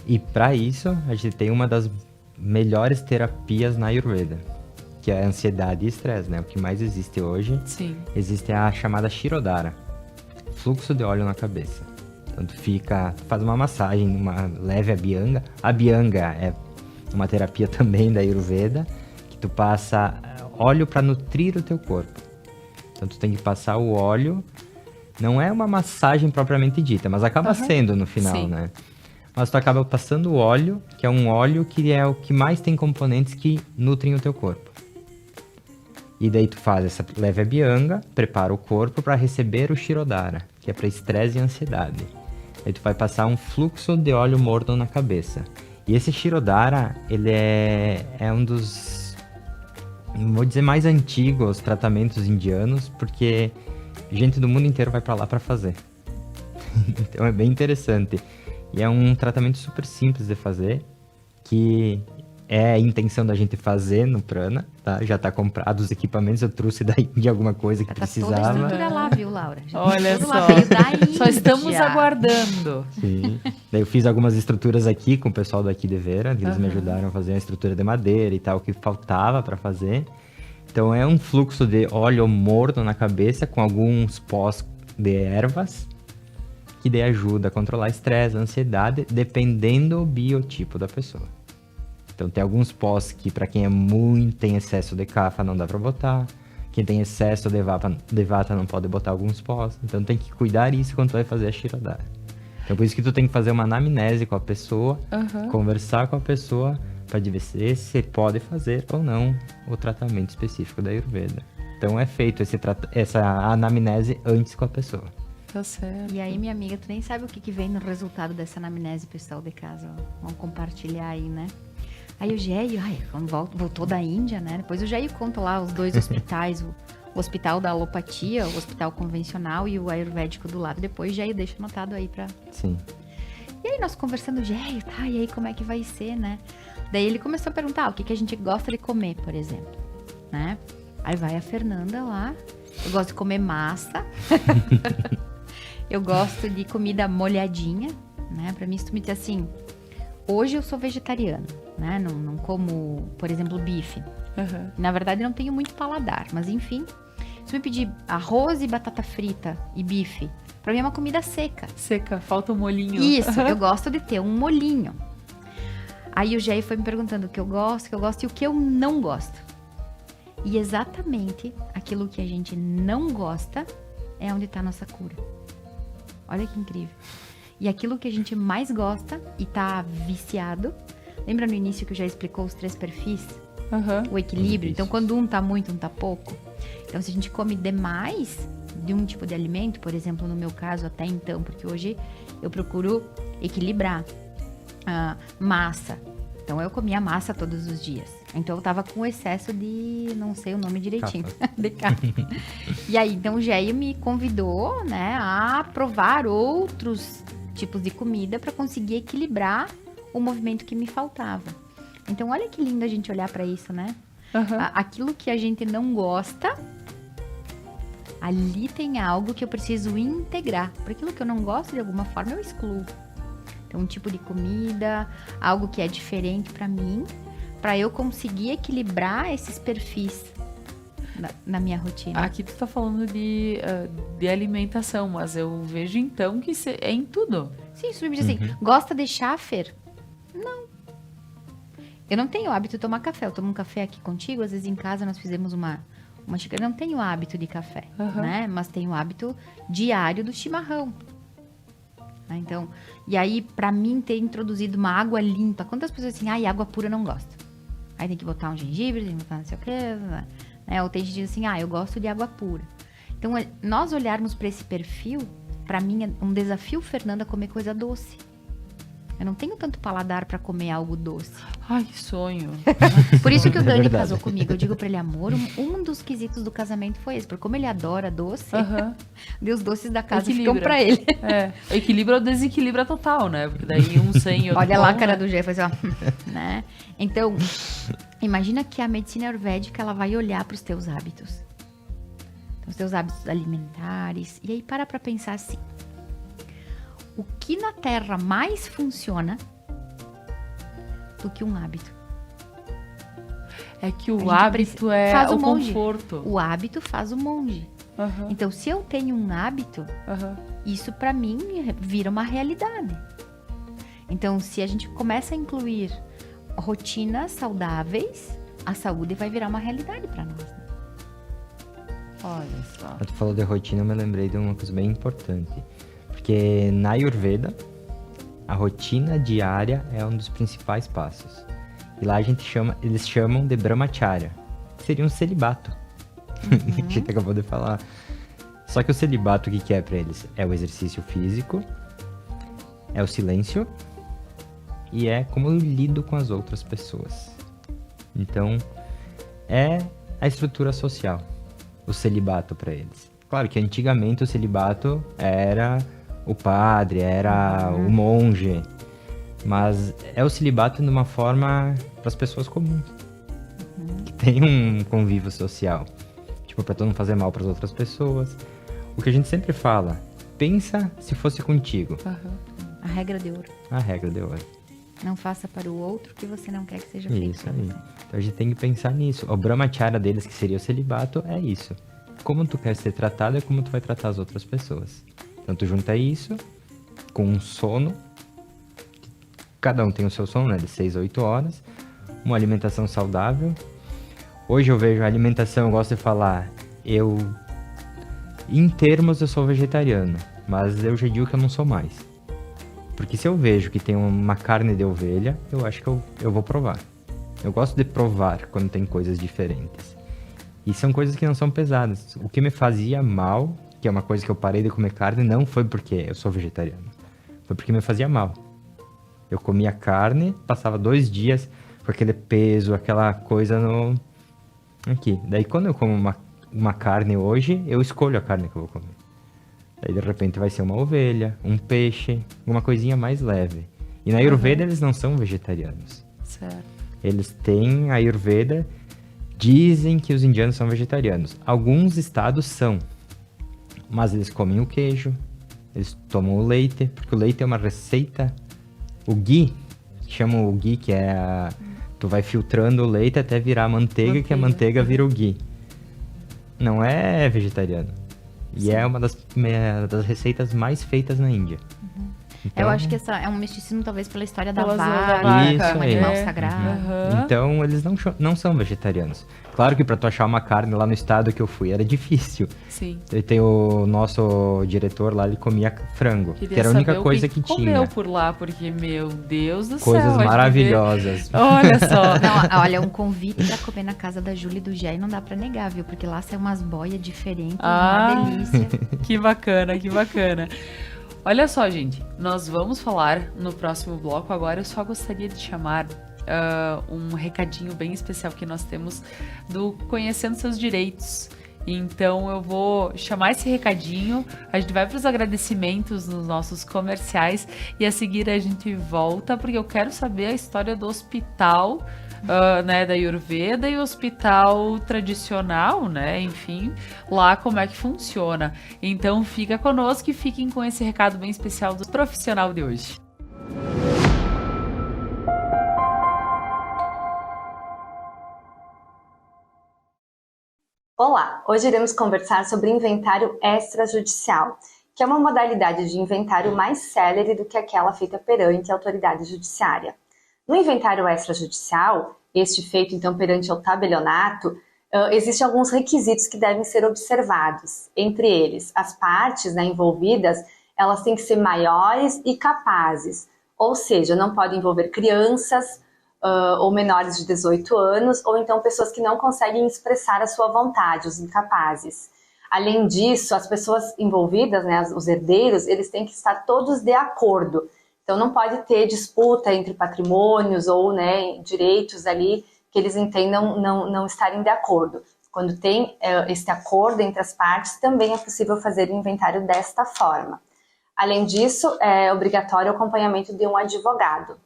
E para isso, a gente tem uma das melhores terapias na Ayurveda, que é a ansiedade e estresse, né? O que mais existe hoje. Sim. Existe a chamada Shirodhara, fluxo de óleo na cabeça. Então tu faz uma massagem, uma leve Abhyanga. A Abhyanga é uma terapia também da Ayurveda, que tu passa óleo para nutrir o teu corpo. Então tu tem que passar o óleo, não é uma massagem propriamente dita, mas acaba sendo no final, Sim. né? Mas tu acaba passando o óleo, que é um óleo que é o que mais tem componentes que nutrem o teu corpo. E daí tu faz essa leve Abhyanga, prepara o corpo para receber o Shirodhara, que é para estresse e ansiedade. Aí tu vai passar um fluxo de óleo morno na cabeça. E esse Shirodhara, ele é um dos, vou dizer, mais antigos tratamentos indianos, porque gente do mundo inteiro vai para lá para fazer. Então é bem interessante. E é um tratamento super simples de fazer, que é a intenção da gente fazer no Prana, tá? Já tá comprado os equipamentos, eu trouxe de alguma coisa que Tá toda a precisava. estrutura lá, viu, Laura? Já Olha tudo só. lá, veio da Índia. Só estamos aguardando. Sim. Daí eu fiz algumas estruturas aqui com o pessoal daqui de Vera, eles me ajudaram a fazer uma estrutura de madeira e tal, que faltava para fazer. Então é um fluxo de óleo morno na cabeça com alguns pós de ervas que daí ajuda a controlar estresse, ansiedade, dependendo do biotipo da pessoa. Então tem alguns pós que para quem tem excesso de cafa não dá para botar. Quem tem excesso de vata não pode botar alguns pós. Então tem que cuidar disso quando tu vai fazer a Shirodara. Então por isso que tu tem que fazer uma anamnese com a pessoa, conversar com a pessoa para ver se pode fazer ou não o tratamento específico da Ayurveda. Então é feito essa anamnese antes com a pessoa. Tá certo. E aí, minha amiga, tu nem sabe o que vem no resultado dessa anamnese, pessoal de casa. Ó. Vamos compartilhar aí, né? Aí o Géio, quando voltou da Índia, né? Depois o Géio conta lá os 2 hospitais, o hospital da alopatia, o hospital convencional e o ayurvédico do lado. Depois o Géio deixa anotado aí pra... Sim. E aí nós conversando, Géio, tá, e aí como é que vai ser, né? Daí ele começou a perguntar o que a gente gosta de comer, por exemplo, né? Aí vai a Fernanda lá, eu gosto de comer massa, eu gosto de comida molhadinha, né? Pra mim, se tu me diz assim, hoje eu sou vegetariana, né? Não como, por exemplo, bife. Na verdade, não tenho muito paladar, mas enfim, se me pedir arroz e batata frita e bife, pra mim é uma comida seca. Seca, falta um molhinho. Isso, eu gosto de ter um molhinho. Aí o Géio foi me perguntando o que eu gosto e o que eu não gosto. E exatamente aquilo que a gente não gosta é onde está a nossa cura. Olha que incrível. E aquilo que a gente mais gosta e tá viciado. Lembra no início que eu já explicou os 3 perfis? O equilíbrio. Então, quando um tá muito, um tá pouco. Então, se a gente come demais de um tipo de alimento, por exemplo, no meu caso até então, porque hoje eu procuro equilibrar massa. Então, eu comia massa todos os dias. Então, eu tava com excesso de... não sei o nome direitinho. De cafa. E aí, então, o Géio me convidou, né, a provar outros tipos de comida para conseguir equilibrar o movimento que me faltava. Então, olha que lindo a gente olhar para isso, né? Aquilo que a gente não gosta, ali tem algo que eu preciso integrar. Por aquilo que eu não gosto, de alguma forma, eu excluo. Então, um tipo de comida, algo que é diferente para mim, para eu conseguir equilibrar esses perfis na minha rotina. Aqui tu tá falando de alimentação, mas eu vejo então que é em tudo. Sim, isso me diz assim, gosta de chá, Fer? Não. Eu não tenho hábito de tomar café. Eu tomo um café aqui contigo, às vezes em casa nós fizemos uma xícara. Eu não tenho hábito de café, né? Mas tenho hábito diário do chimarrão. Então, e aí, pra mim, ter introduzido uma água limpa. Quantas pessoas assim, água pura não gosto. Aí tem que botar um gengibre, tem que botar não sei o quê, né? Ou tem gente que diz assim, eu gosto de água pura. Então, nós olharmos pra esse perfil, pra mim é um desafio, Fernanda, comer coisa doce. Eu não tenho tanto paladar pra comer algo doce. Ai, que sonho. Por isso que o Dani casou comigo. Eu digo pra ele, amor, um dos quesitos do casamento foi esse. Porque como ele adora doce, os doces da casa ficam pra ele. Equilíbrio ou desequilíbrio total, né? Porque daí um sem outro. Olha lá a cara do Gê, faz né? Então, imagina que a medicina ayurvédica, ela vai olhar pros teus hábitos. Então, os teus hábitos alimentares. E aí, para pra pensar assim. O que na Terra mais funciona do que um hábito? É que o hábito é o conforto. O hábito faz o monge. Então, se eu tenho um hábito, isso para mim vira uma realidade. Então, se a gente começa a incluir rotinas saudáveis, a saúde vai virar uma realidade para nós. Né? Olha só. Tu falou de rotina, eu me lembrei de uma coisa bem importante. Porque na Ayurveda, a rotina diária é um dos principais passos. E lá eles chamam de Brahmacharya. Seria um celibato. Que a gente acabou de falar. Só que o celibato, o que é pra eles? É o exercício físico, é o silêncio e é como eu lido com as outras pessoas. Então, é a estrutura social, o celibato pra eles. Claro que antigamente o celibato era o padre, era o monge, mas é o celibato de uma forma para as pessoas comuns, que tem um convívio social, tipo, para tu não fazer mal para as outras pessoas. O que a gente sempre fala, pensa se fosse contigo. A regra de ouro. A regra de ouro. Não faça para o outro o que você não quer que seja feito. Isso aí. Então a gente tem que pensar nisso. O brahmacharya deles, que seria o celibato, é isso. Como tu quer ser tratado é como tu vai tratar as outras pessoas. Então tu junta isso com um sono. Cada um tem o seu sono, né? De 6 a 8 horas. Uma alimentação saudável. Hoje eu vejo a alimentação, eu gosto de falar, em termos eu sou vegetariano, mas eu já digo que eu não sou mais. Porque se eu vejo que tem uma carne de ovelha, eu acho que eu vou provar. Eu gosto de provar quando tem coisas diferentes. E são coisas que não são pesadas. O que me fazia mal, que é uma coisa que eu parei de comer carne, não foi porque eu sou vegetariano. Foi porque me fazia mal. Eu comia carne, passava 2 dias com aquele peso, aquela coisa aqui. Daí quando eu como uma carne hoje, eu escolho a carne que eu vou comer. Daí de repente vai ser uma ovelha, um peixe, uma coisinha mais leve. E na Ayurveda eles não são vegetarianos. Certo. Eles têm a Ayurveda, dizem que os indianos são vegetarianos. Alguns estados são, mas eles comem o queijo, eles tomam o leite, porque o leite é uma receita. O ghee, chamam o ghee, que é tu vai filtrando o leite até virar manteiga, que a manteiga vira o ghee. Não é vegetariano. E sim, é uma das receitas mais feitas na Índia. Então, eu acho que essa é um misticismo, talvez, pela história da Pela vaca, isso como aí. animal sagrado. Então, eles não são vegetarianos. Claro que para tu achar uma carne lá no estado que eu fui era difícil. Sim. E tem o nosso diretor lá, ele comia frango, que era a única coisa que tinha. Comeu por lá, porque, meu Deus do céu. Coisas maravilhosas. Olha só. Não, olha, um convite pra comer na casa da Júlia e do Jé não dá pra negar, viu? Porque lá sai umas boias diferentes, uma delícia. Que bacana, que bacana. Olha só, gente, nós vamos falar no próximo bloco. Agora eu só gostaria de chamar um recadinho bem especial que nós temos do Conhecendo Seus Direitos. Então eu vou chamar esse recadinho, a gente vai para os agradecimentos nos nossos comerciais e a seguir a gente volta, porque eu quero saber a história do hospital, né, da Ayurveda e o hospital tradicional, né, enfim, lá como é que funciona. Então fica conosco e fiquem com esse recado bem especial do profissional de hoje. Olá, hoje iremos conversar sobre inventário extrajudicial, que é uma modalidade de inventário mais célere do que aquela feita perante a autoridade judiciária. No inventário extrajudicial, este feito então perante o tabelionato, existem alguns requisitos que devem ser observados. Entre eles, as partes, né, envolvidas, elas têm que ser maiores e capazes, ou seja, não podem envolver crianças, ou menores de 18 anos, ou então pessoas que não conseguem expressar a sua vontade, os incapazes. Além disso, as pessoas envolvidas, né, os herdeiros, eles têm que estar todos de acordo. Então não pode ter disputa entre patrimônios ou, né, direitos ali que eles entendam não estarem de acordo. Quando tem esse acordo entre as partes, também é possível fazer o inventário desta forma. Além disso, é obrigatório o acompanhamento de um advogado.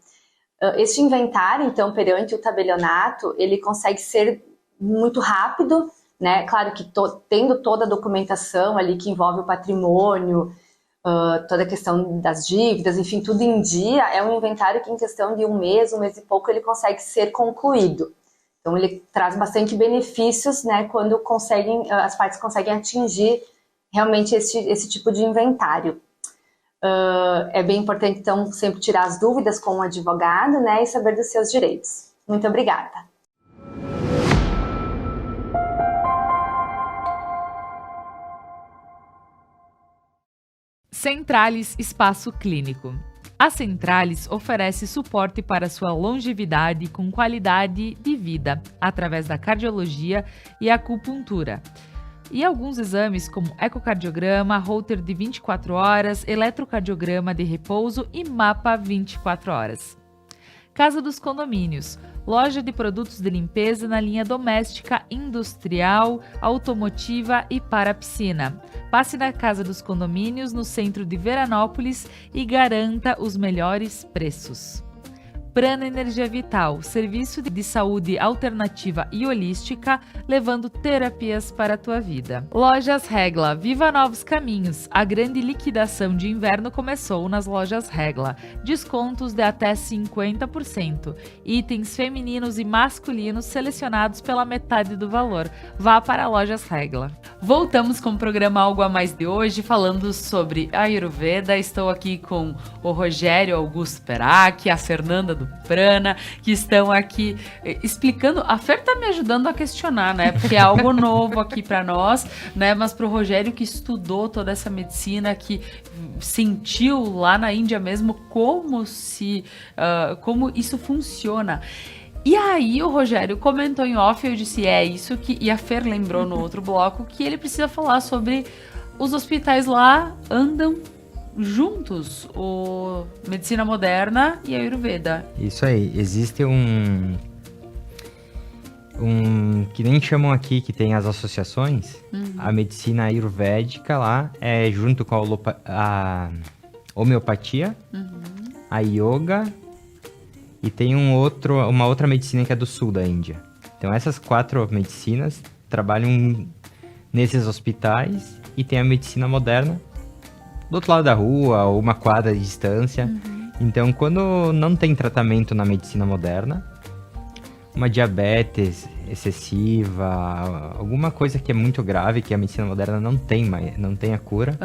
Este inventário, então, perante o tabelionato, ele consegue ser muito rápido, né? Claro que tendo toda a documentação ali que envolve o patrimônio, toda a questão das dívidas, enfim, tudo em dia, é um inventário que em questão de um mês e pouco, ele consegue ser concluído. Então, ele traz bastante benefícios, né? Quando as partes conseguem atingir realmente esse tipo de inventário. É bem importante, então, sempre tirar as dúvidas com o advogado, né, e saber dos seus direitos. Muito obrigada. Centralis Espaço Clínico. A Centralis oferece suporte para sua longevidade com qualidade de vida, através da cardiologia e acupuntura. E alguns exames como ecocardiograma, holter de 24 horas, eletrocardiograma de repouso e mapa 24 horas. Casa dos Condomínios, loja de produtos de limpeza na linha doméstica, industrial, automotiva e para piscina. Passe na Casa dos Condomínios, no centro de Veranópolis, e garanta os melhores preços. Prana Energia Vital, serviço de saúde alternativa e holística, levando terapias para a tua vida. Lojas Regla, viva novos caminhos. A grande liquidação de inverno começou nas Lojas Regla. Descontos de até 50%. Itens femininos e masculinos selecionados pela metade do valor. Vá para Lojas Regla. Voltamos com o programa Algo a Mais de hoje, falando sobre Ayurveda. Estou aqui com o Rogério Augusto Perac, a Fernanda do Prana, que estão aqui explicando. A Fer tá me ajudando a questionar, né? Porque é algo novo aqui para nós, né? Mas pro Rogério, que estudou toda essa medicina, que sentiu lá na Índia mesmo como isso funciona. E aí o Rogério comentou em off, eu disse, isso que... E a Fer lembrou no outro bloco que ele precisa falar sobre os hospitais lá andam juntos, o Medicina Moderna e a Ayurveda. Isso aí, existe um que nem chamam aqui, que tem as associações, a medicina ayurvédica lá é junto com a homeopatia, a yoga, e tem uma outra medicina que é do sul da Índia. Então essas 4 medicinas trabalham nesses hospitais, e tem a medicina moderna do outro lado da rua, ou uma quadra de distância. Então, quando não tem tratamento na medicina moderna, uma diabetes excessiva, alguma coisa que é muito grave, que a medicina moderna não tem a cura,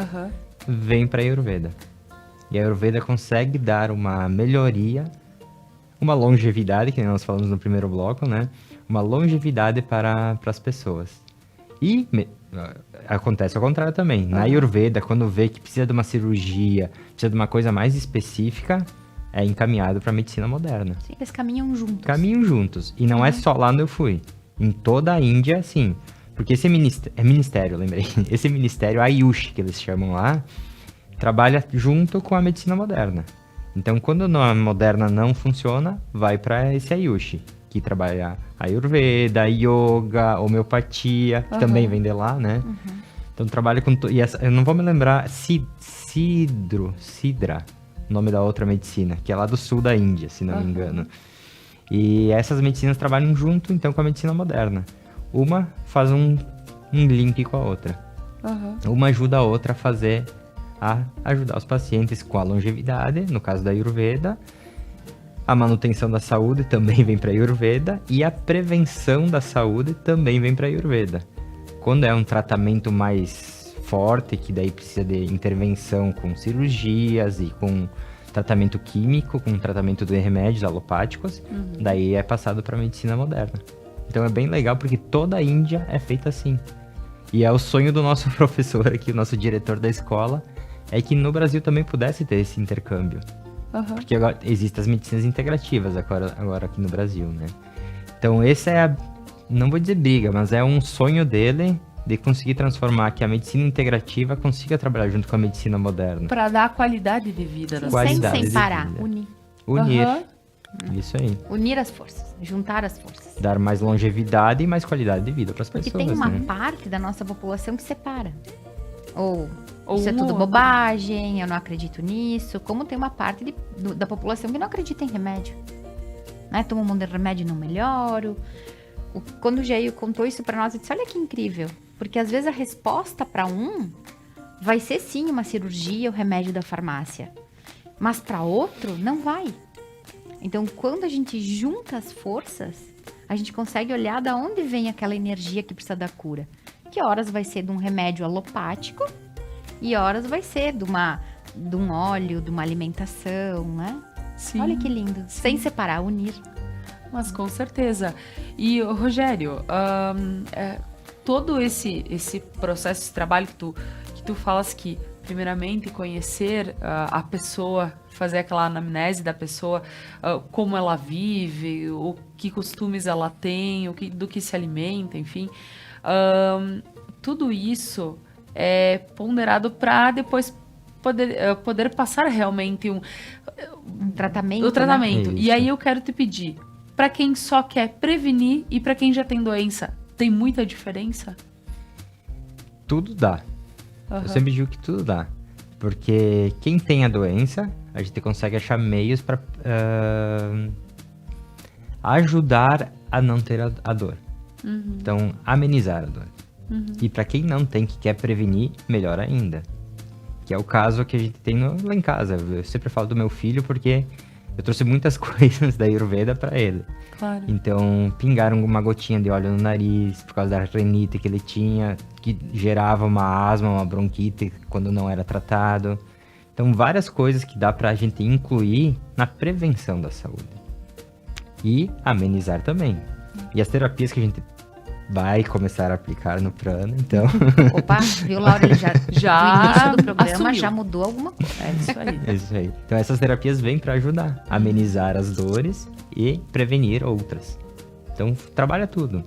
vem para a Ayurveda. E a Ayurveda consegue dar uma melhoria, uma longevidade, que nós falamos no primeiro bloco, né? Uma longevidade para as pessoas. E acontece ao contrário também. Na Ayurveda, quando vê que precisa de uma cirurgia, precisa de uma coisa mais específica, é encaminhado para a medicina moderna. Sim, eles caminham juntos. Caminham juntos. E não é só lá onde eu fui. Em toda a Índia, sim. Porque esse ministério, lembrei. Esse ministério, Ayush, que eles chamam lá, trabalha junto com a medicina moderna. Então, quando a moderna não funciona, vai para esse Ayush, que trabalha Ayurveda, Yoga, homeopatia, que também vem de lá, né? Então trabalha com... eu não vou me lembrar... Sidra, o nome da outra medicina, que é lá do sul da Índia, se não me engano. E essas medicinas trabalham junto, então, com a medicina moderna. Uma faz um link com a outra. Uma ajuda a outra a ajudar os pacientes com a longevidade, no caso da Ayurveda. A manutenção da saúde também vem para a Ayurveda, e a prevenção da saúde também vem para a Ayurveda. Quando é um tratamento mais forte, que daí precisa de intervenção com cirurgias e com tratamento químico, com tratamento de remédios alopáticos, daí é passado para a medicina moderna. Então é bem legal, porque toda a Índia é feita assim. E é o sonho do nosso professor aqui, o nosso diretor da escola, é que no Brasil também pudesse ter esse intercâmbio. Porque agora existem as medicinas integrativas agora aqui no Brasil, né? Então esse é não vou dizer briga, mas é um sonho dele de conseguir transformar que a medicina integrativa consiga trabalhar junto com a medicina moderna. Para dar qualidade de vida. Sem parar, unir. Isso aí. Unir as forças, juntar as forças. Dar mais longevidade e mais qualidade de vida para as pessoas. Porque tem uma né? parte da nossa população que separa. Ou isso é tudo bobagem, eu não acredito nisso. Como tem uma parte da população que não acredita em remédio. Né? Toma um monte de remédio e não melhoro. Quando o Geio contou isso pra nós, eu disse, olha que incrível. Porque às vezes a resposta para vai ser sim uma cirurgia, o remédio da farmácia. Mas para outro, não vai. Então, quando a gente junta as forças, a gente consegue olhar de onde vem aquela energia que precisa da cura. Que horas vai ser de um remédio alopático e horas vai ser de um óleo, de uma alimentação, né? Sim. Olha que lindo. Sim. Sem separar, unir. Mas com certeza. E, Rogério, todo esse processo, esse trabalho que tu falas que, primeiramente, conhecer a pessoa, fazer aquela anamnese da pessoa, como ela vive, o que costumes ela tem, do que se alimenta, enfim. Tudo isso é ponderado para depois poder passar realmente um tratamento. O tratamento. Né? E aí eu quero te pedir, para quem só quer prevenir e para quem já tem doença, tem muita diferença? Tudo dá. Eu sempre digo que tudo dá. Porque quem tem a doença, a gente consegue achar meios para ajudar a não ter a dor. Então, amenizar a dor. E para quem não tem, que quer prevenir, melhor ainda. Que é o caso que a gente tem lá em casa. Eu sempre falo do meu filho porque eu trouxe muitas coisas da Ayurveda para ele. Claro. Então, pingaram uma gotinha de óleo no nariz por causa da rinite que ele tinha, que gerava uma asma, uma bronquite quando não era tratado. Então, várias coisas que dá pra gente incluir na prevenção da saúde. E amenizar também. E as terapias que a gente vai começar a aplicar no Prana, então... Opa, viu, Laura? Ele já no início do programa assumiu. já mudou alguma coisa. É isso aí. É isso aí. Então, essas terapias vêm para ajudar a amenizar as dores e prevenir outras. Então, trabalha tudo.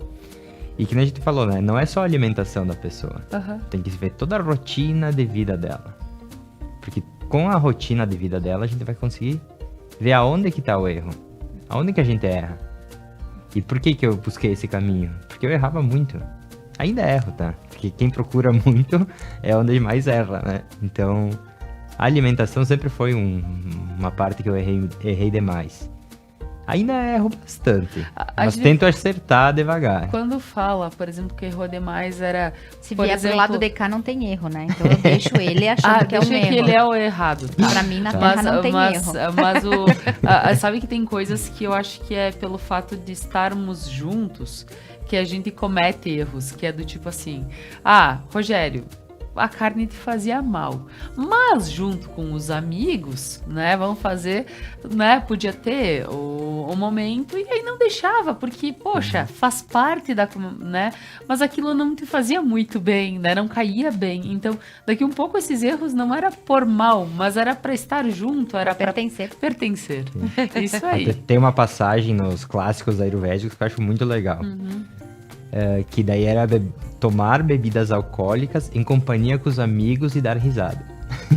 E que nem a gente falou, né? Não é só a alimentação da pessoa. Aham. Tem que ver toda a rotina de vida dela. Porque com a rotina de vida dela, a gente vai conseguir ver aonde que tá o erro. Aonde que a gente erra. E por que eu busquei esse caminho? Porque eu errava muito. Ainda erro, tá? Porque quem procura muito é onde mais erra, né? Então, a alimentação sempre foi uma parte que eu errei demais. Ainda erro bastante, mas gente- tento acertar devagar. Quando fala, por exemplo, que errou demais era... Se por vier exemplo, pro lado de cá, não tem erro, né? Então eu deixo ele achando que é um deixa que erro. ele é o errado. Tá? Pra mim, na Terra não tem erro. Mas sabe que tem coisas que eu acho que é pelo fato de estarmos juntos que a gente comete erros, que é do tipo assim, Rogério, a carne te fazia mal, mas junto com os amigos, né, vamos fazer, né, podia ter o momento e aí não deixava, porque, poxa, faz parte da, né, mas aquilo não te fazia muito bem, né, não caía bem, então daqui um pouco esses erros não era por mal, mas era para estar junto, era para Pertencer. Isso aí. Tem uma passagem nos clássicos ayurvédicos que eu acho muito legal. Que daí era tomar bebidas alcoólicas em companhia com os amigos e dar risada.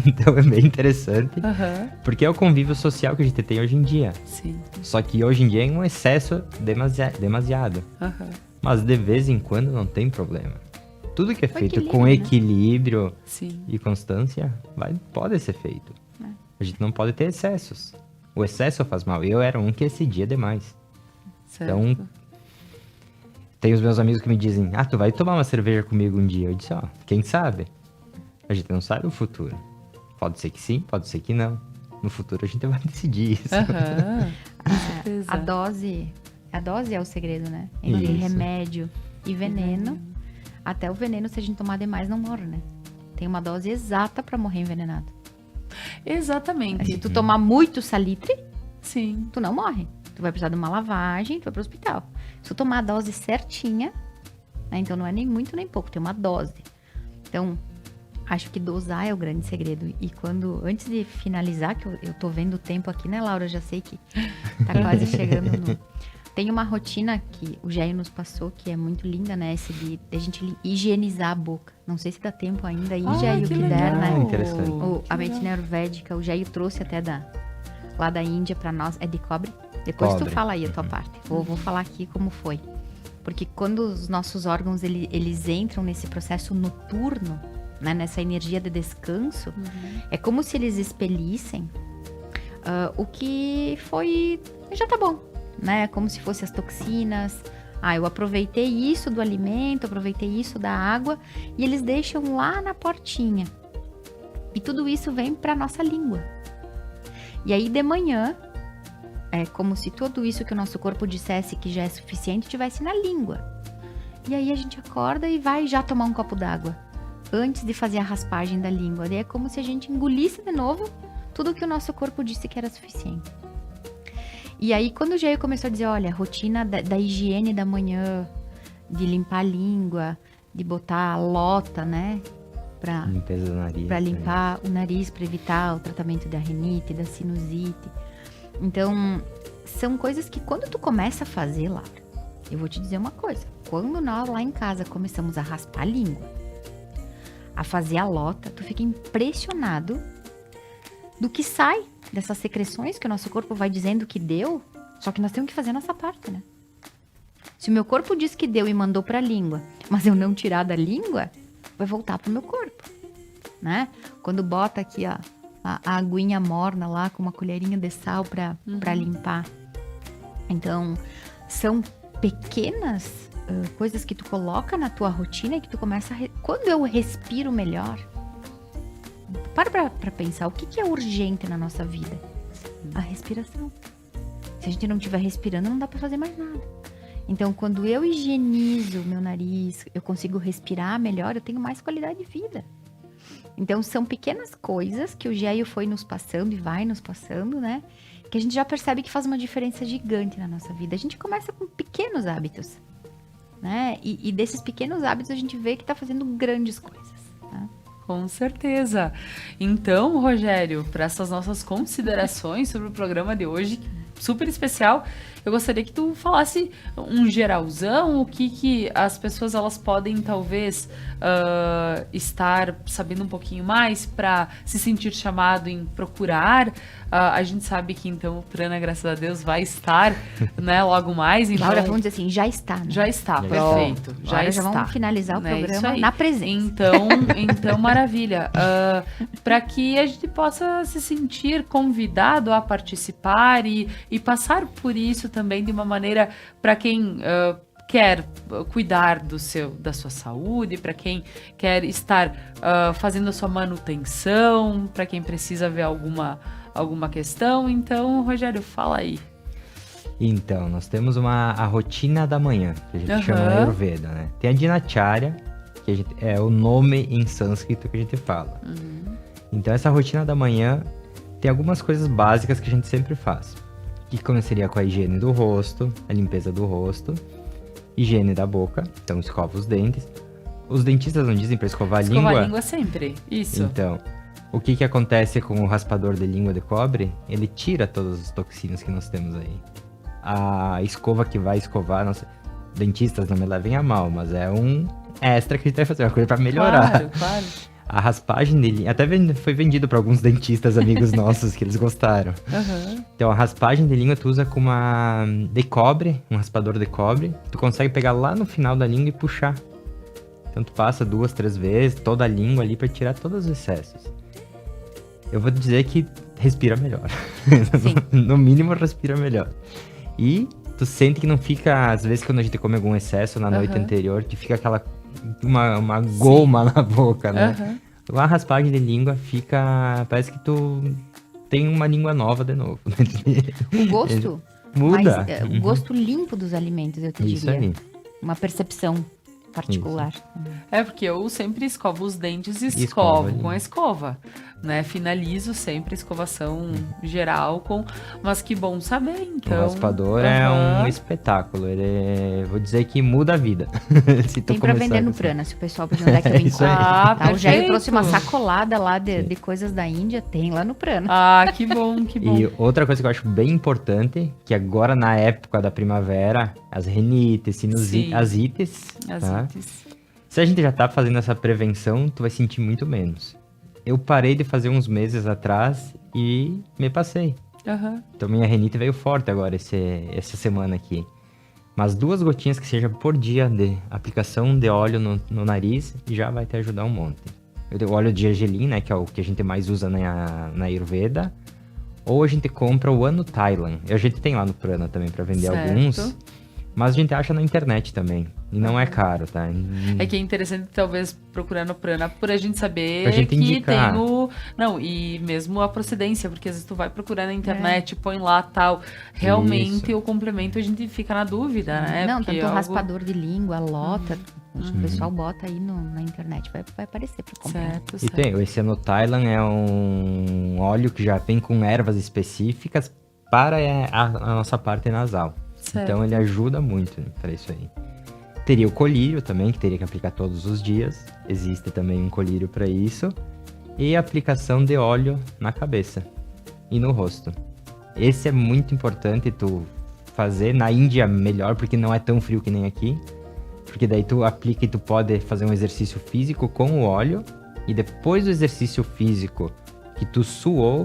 Então é bem interessante, Aham, porque é o convívio social que a gente tem hoje em dia. sim. Só que hoje em dia é um excesso demasiado. Aham, Mas de vez em quando não tem problema. Tudo que é feito com equilíbrio, né? equilíbrio sim. e constância pode ser feito. A gente não pode ter excessos. O excesso faz mal. Eu era um que excedia demais. Certo. Então, tem os meus amigos que me dizem, tu vai tomar uma cerveja comigo um dia. Eu disse, quem sabe? A gente não sabe o futuro. Pode ser que sim, pode ser que não. No futuro a gente vai decidir isso. Aham, com certeza. A dose é o segredo, né? Entre Isso. remédio e veneno. Até o veneno, se a gente tomar demais, não morre, né? Tem uma dose exata pra morrer envenenado. Exatamente. Se tu tomar muito salitre, Sim. tu não morre. Tu vai precisar de uma lavagem, tu vai pro hospital. Se tu tomar a dose certinha, né? Então não é nem muito nem pouco, tem uma dose. Então, acho que dosar é o grande segredo. E antes de finalizar, que eu tô vendo o tempo aqui, né, Laura? Eu já sei que tá quase chegando no... Tem uma rotina que o Jair nos passou, que é muito linda, né? Esse de a gente higienizar a boca. Não sei se dá tempo ainda aí, Jair, o que der, né? interessante. A medicina ayurvédica, o Jair trouxe até lá da Índia pra nós. É de cobre? Depois tu Cobre. fala aí a tua parte. Vou falar aqui como foi. Porque quando os nossos órgãos, eles entram nesse processo noturno, né? Nessa energia de descanso, é como se eles expelissem o que foi... Já tá bom, né? Como se fossem as toxinas. Eu aproveitei isso do alimento, aproveitei isso da água, e eles deixam lá na portinha. E tudo isso vem pra nossa língua. E aí de manhã, é como se tudo isso que o nosso corpo dissesse que já é suficiente tivesse na língua. E aí a gente acorda e vai já tomar um copo d'água antes de fazer a raspagem da língua. Daí é como se a gente engolisse de novo tudo que o nosso corpo disse que era suficiente. E aí quando o Jair começou a dizer, olha, a rotina da higiene da manhã, de limpar a língua, de botar a lota, né, pra Limpeza do nariz. limpar o nariz, para evitar o tratamento da rinite, da sinusite. Então, são coisas que quando tu começa a fazer, Laura, eu vou te dizer uma coisa. Quando nós lá em casa começamos a raspar a língua, a fazer a lota, tu fica impressionado do que sai dessas secreções que o nosso corpo vai dizendo que deu, só que nós temos que fazer a nossa parte, né? Se o meu corpo diz que deu e mandou pra língua, mas eu não tirar da língua, vai voltar pro meu corpo, né? Quando bota aqui, a aguinha morna lá com uma colherinha de sal para limpar. Então, são pequenas coisas que tu coloca na tua rotina e que tu começa Quando eu respiro melhor, para pensar, o que é urgente na nossa vida? A respiração. Se a gente não estiver respirando, não dá para fazer mais nada. Então, quando eu higienizo o meu nariz, eu consigo respirar melhor, eu tenho mais qualidade de vida. Então, são pequenas coisas que o Géio foi nos passando e vai nos passando, né? Que a gente já percebe que faz uma diferença gigante na nossa vida. A gente começa com pequenos hábitos, né? E desses pequenos hábitos a gente vê que tá fazendo grandes coisas, né? Com certeza. Então, Rogério, para essas nossas considerações sobre o programa de hoje, super especial, eu gostaria que tu falasse um geralzão, o que as pessoas elas podem talvez estar sabendo um pouquinho mais para se sentir chamado em procurar. A gente sabe que então o Prana, graças a Deus, vai estar, né, logo mais. Então, Laura, vamos dizer assim, já está, né? Já está, perfeito. Já vamos finalizar o programa na presença. Então maravilha. Para que a gente possa se sentir convidado a participar e passar por isso também de uma maneira para quem quer cuidar da sua saúde, para quem quer estar fazendo a sua manutenção, para quem precisa ver alguma questão. Então, Rogério, fala aí. Então, nós temos a rotina da manhã, que a gente chama de Ayurveda, né? Tem a Dinacharya, que é o nome em sânscrito que a gente fala. Então, essa rotina da manhã tem algumas coisas básicas que a gente sempre faz. Que começaria com a higiene do rosto, a limpeza do rosto, higiene da boca, então escova os dentes. Os dentistas não dizem para escovar a língua? Escovar a língua sempre, isso. Então, o que acontece com o raspador de língua de cobre? Ele tira todas as toxinas que nós temos aí. A escova que vai escovar, dentistas não me levem a mal, mas é um extra que a gente vai fazer, uma coisa para melhorar. Claro. A raspagem dele, até foi vendido para alguns dentistas amigos nossos que eles gostaram. Então a raspagem de língua tu usa com uma de cobre, um raspador de cobre, tu consegue pegar lá no final da língua e puxar. Então tu passa 2, 3 vezes toda a língua ali para tirar todos os excessos. Eu vou dizer que respira melhor. No mínimo respira melhor. E tu sente que não fica, às vezes quando a gente come algum excesso na noite anterior, que fica aquela uma goma na boca, né? A raspagem de língua fica, parece que tu tem uma língua nova de novo. O gosto muda. Mas, o gosto limpo dos alimentos, eu te Isso diria. aí. Uma percepção particular. Porque eu sempre escovo os dentes e Escova escovo ali. com a escova, né? Finalizo sempre a escovação geral mas que bom saber, então. O raspador é um espetáculo, vou dizer que muda a vida. Se tu Tem pra começar vender no com- Prana, se o pessoal pedir onde é que eu Isso aí. encontro. Tá? O Jair perfeito. trouxe uma sacolada lá de coisas da Índia, tem lá no Prana. Que bom, que bom. E outra coisa que eu acho bem importante, que agora na época da primavera, as rinites, Sim. as ites, As tá? ites. Se a gente já tá fazendo essa prevenção, tu vai sentir muito menos. Eu parei de fazer uns meses atrás e me passei. Então minha rinite veio forte agora essa semana aqui. Mas 2 gotinhas que seja por dia de aplicação de óleo no nariz já vai te ajudar um monte. O óleo de gergelim, né, que é o que a gente mais usa na Ayurveda. Ou a gente compra o Ano Thailand. A gente tem lá no Prana também para vender Certo. alguns. Mas a gente acha na internet também. E não é caro, tá? É que é interessante, talvez, procurar no Prana por a gente saber Pra gente que indicar. tem o... Não, e mesmo a procedência, porque às vezes tu vai procurar na internet, põe lá tal. Realmente, Isso. o complemento a gente fica na dúvida, né? Não, Porque tanto é o algo- raspador de língua, lota, o pessoal bota aí na internet, vai aparecer pra comprar. Certo, E certo. tem, esse Ano Thailand é um óleo que já vem com ervas específicas para a nossa parte nasal. Certo. Então ele ajuda muito para isso aí. Teria o colírio também, que teria que aplicar todos os dias. Existe também um colírio para isso. E a aplicação de óleo na cabeça e no rosto. Esse é muito importante tu fazer. Na Índia melhor, porque não é tão frio que nem aqui. Porque daí tu aplica e tu pode fazer um exercício físico com o óleo. E depois do exercício físico que tu suou,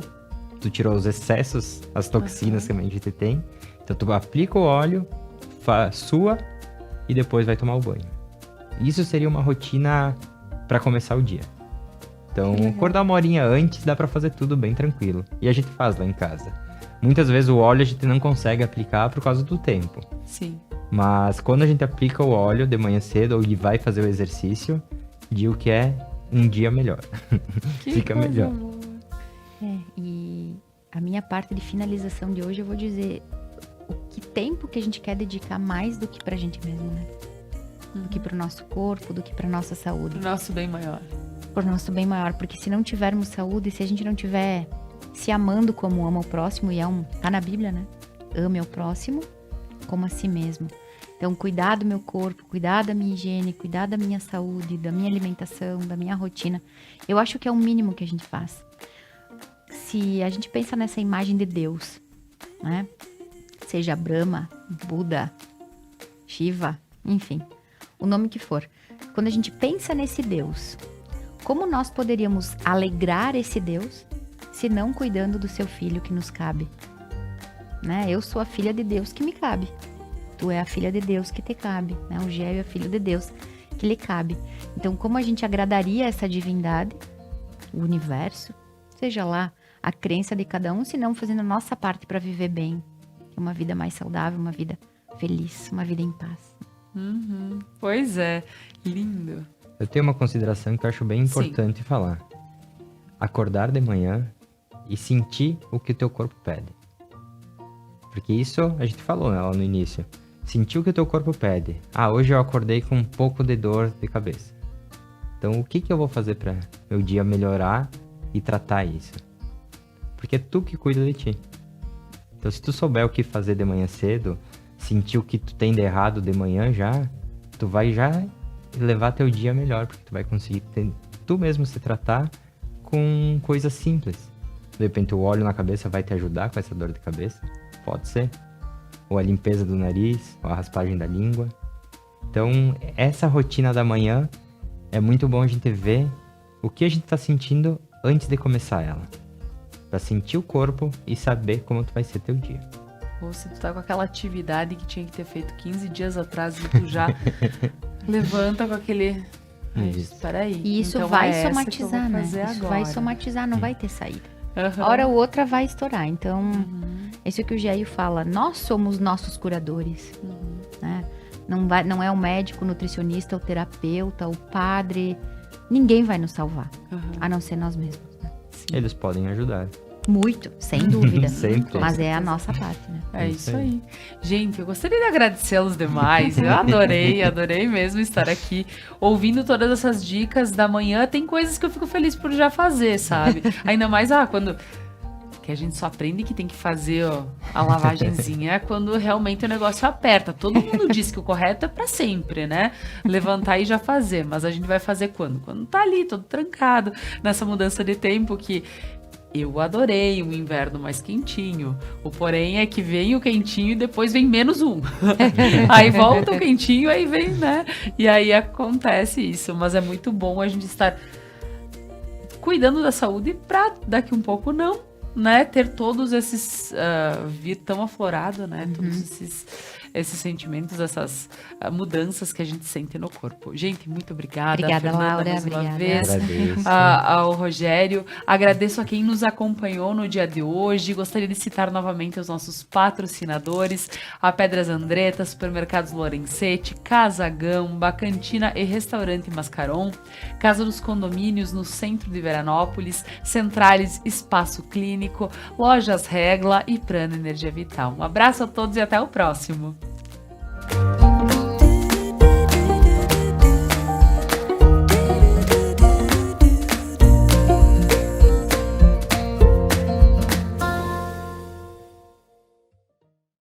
tu tirou os excessos, as toxinas que a gente tem. Então tu aplica o óleo, sua e depois vai tomar o banho. Isso seria uma rotina para começar o dia. Então, acordar uma horinha antes dá pra fazer tudo bem tranquilo. E a gente faz lá em casa. Muitas vezes o óleo a gente não consegue aplicar por causa do tempo. Sim. Mas quando a gente aplica o óleo de manhã cedo ou vai fazer o exercício, digo que é um dia melhor. Fica melhor. E a minha parte de finalização de hoje, eu vou dizer o que tempo que a gente quer dedicar mais do que pra gente mesmo, né? Do que pro nosso corpo, do que pra nossa saúde. O nosso bem maior. Por nosso bem maior, porque se não tivermos saúde, se a gente não tiver se amando como ama o próximo, e tá na Bíblia, né? Ame ao próximo como a si mesmo. Então, cuidar do meu corpo, cuidar da minha higiene, cuidar da minha saúde, da minha alimentação, da minha rotina, eu acho que é o mínimo que a gente faz. Se a gente pensa nessa imagem de Deus, né? Seja Brahma, Buda, Shiva, enfim, o nome que for. Quando a gente pensa nesse Deus, como nós poderíamos alegrar esse Deus se não cuidando do seu filho que nos cabe? Né? Eu sou a filha de Deus que me cabe. Tu é a filha de Deus que te cabe. Né? O Gélio é filho de Deus que lhe cabe. Então, como a gente agradaria essa divindade, o universo, seja lá a crença de cada um, se não fazendo a nossa parte para viver bem. Uma vida mais saudável, uma vida feliz, uma vida em paz. Pois é, lindo. Eu tenho uma consideração que eu acho bem importante falar. Acordar de manhã e sentir o que o teu corpo pede. Porque isso a gente falou, né, lá no início. Sentir o que o teu corpo pede. Hoje eu acordei com um pouco de dor de cabeça. Então o que eu vou fazer para meu dia melhorar e tratar isso? Porque é tu que cuida de ti. Então se tu souber o que fazer de manhã cedo, sentir o que tu tem de errado de manhã já, tu vai já levar teu dia melhor, porque tu vai conseguir tu mesmo se tratar com coisas simples. De repente o óleo na cabeça vai te ajudar com essa dor de cabeça, pode ser. Ou a limpeza do nariz, ou a raspagem da língua. Então essa rotina da manhã é muito bom a gente ver o que a gente tá sentindo antes de começar ela. Pra sentir o corpo e saber como tu vai ser teu dia. Ou se tu tá com aquela atividade que tinha que ter feito 15 dias atrás e tu já levanta com aquele... Espera aí. E isso então vai é somatizar, né? Isso agora. vai somatizar, não vai ter saída. Hora ou outra vai estourar. Então, isso que o Gélio fala, nós somos nossos curadores. Né? Não é o médico, o nutricionista, o terapeuta, o padre. Ninguém vai nos salvar, a não ser nós mesmos. Né? Eles podem ajudar. Muito, sem dúvida. Sempre. Mas é a nossa parte, né? É isso aí. Gente, eu gostaria de agradecê-los demais. Eu adorei mesmo estar aqui ouvindo todas essas dicas da manhã. Tem coisas que eu fico feliz por já fazer, sabe? Ainda mais, quando... Que a gente só aprende que tem que fazer a lavagenzinha quando realmente o negócio aperta. Todo mundo diz que o correto é pra sempre, né? Levantar e já fazer. Mas a gente vai fazer quando? Quando tá ali, todo trancado, nessa mudança de tempo que... Eu adorei um inverno mais quentinho. O porém é que vem o quentinho e depois vem -1. Aí volta o quentinho, aí vem, né? E aí acontece isso. Mas é muito bom a gente estar cuidando da saúde pra daqui um pouco não, né? Ter todos esses... vir tão aflorado, né? Todos esses sentimentos, essas mudanças que a gente sente no corpo. Gente, muito obrigada. Obrigada, Fernanda, Laura. mais uma Obrigada. vez. Agradeço. Ao Rogério. Agradeço a quem nos acompanhou no dia de hoje. Gostaria de citar novamente os nossos patrocinadores: a Pedras Andretta, Supermercados Lorenzetti, Casa Gamba, Cantina e Restaurante Mascaron, Casa dos Condomínios no centro de Veranópolis, Centrales Espaço Clínico, Lojas Regla e Prana Energia Vital. Um abraço a todos e até o próximo.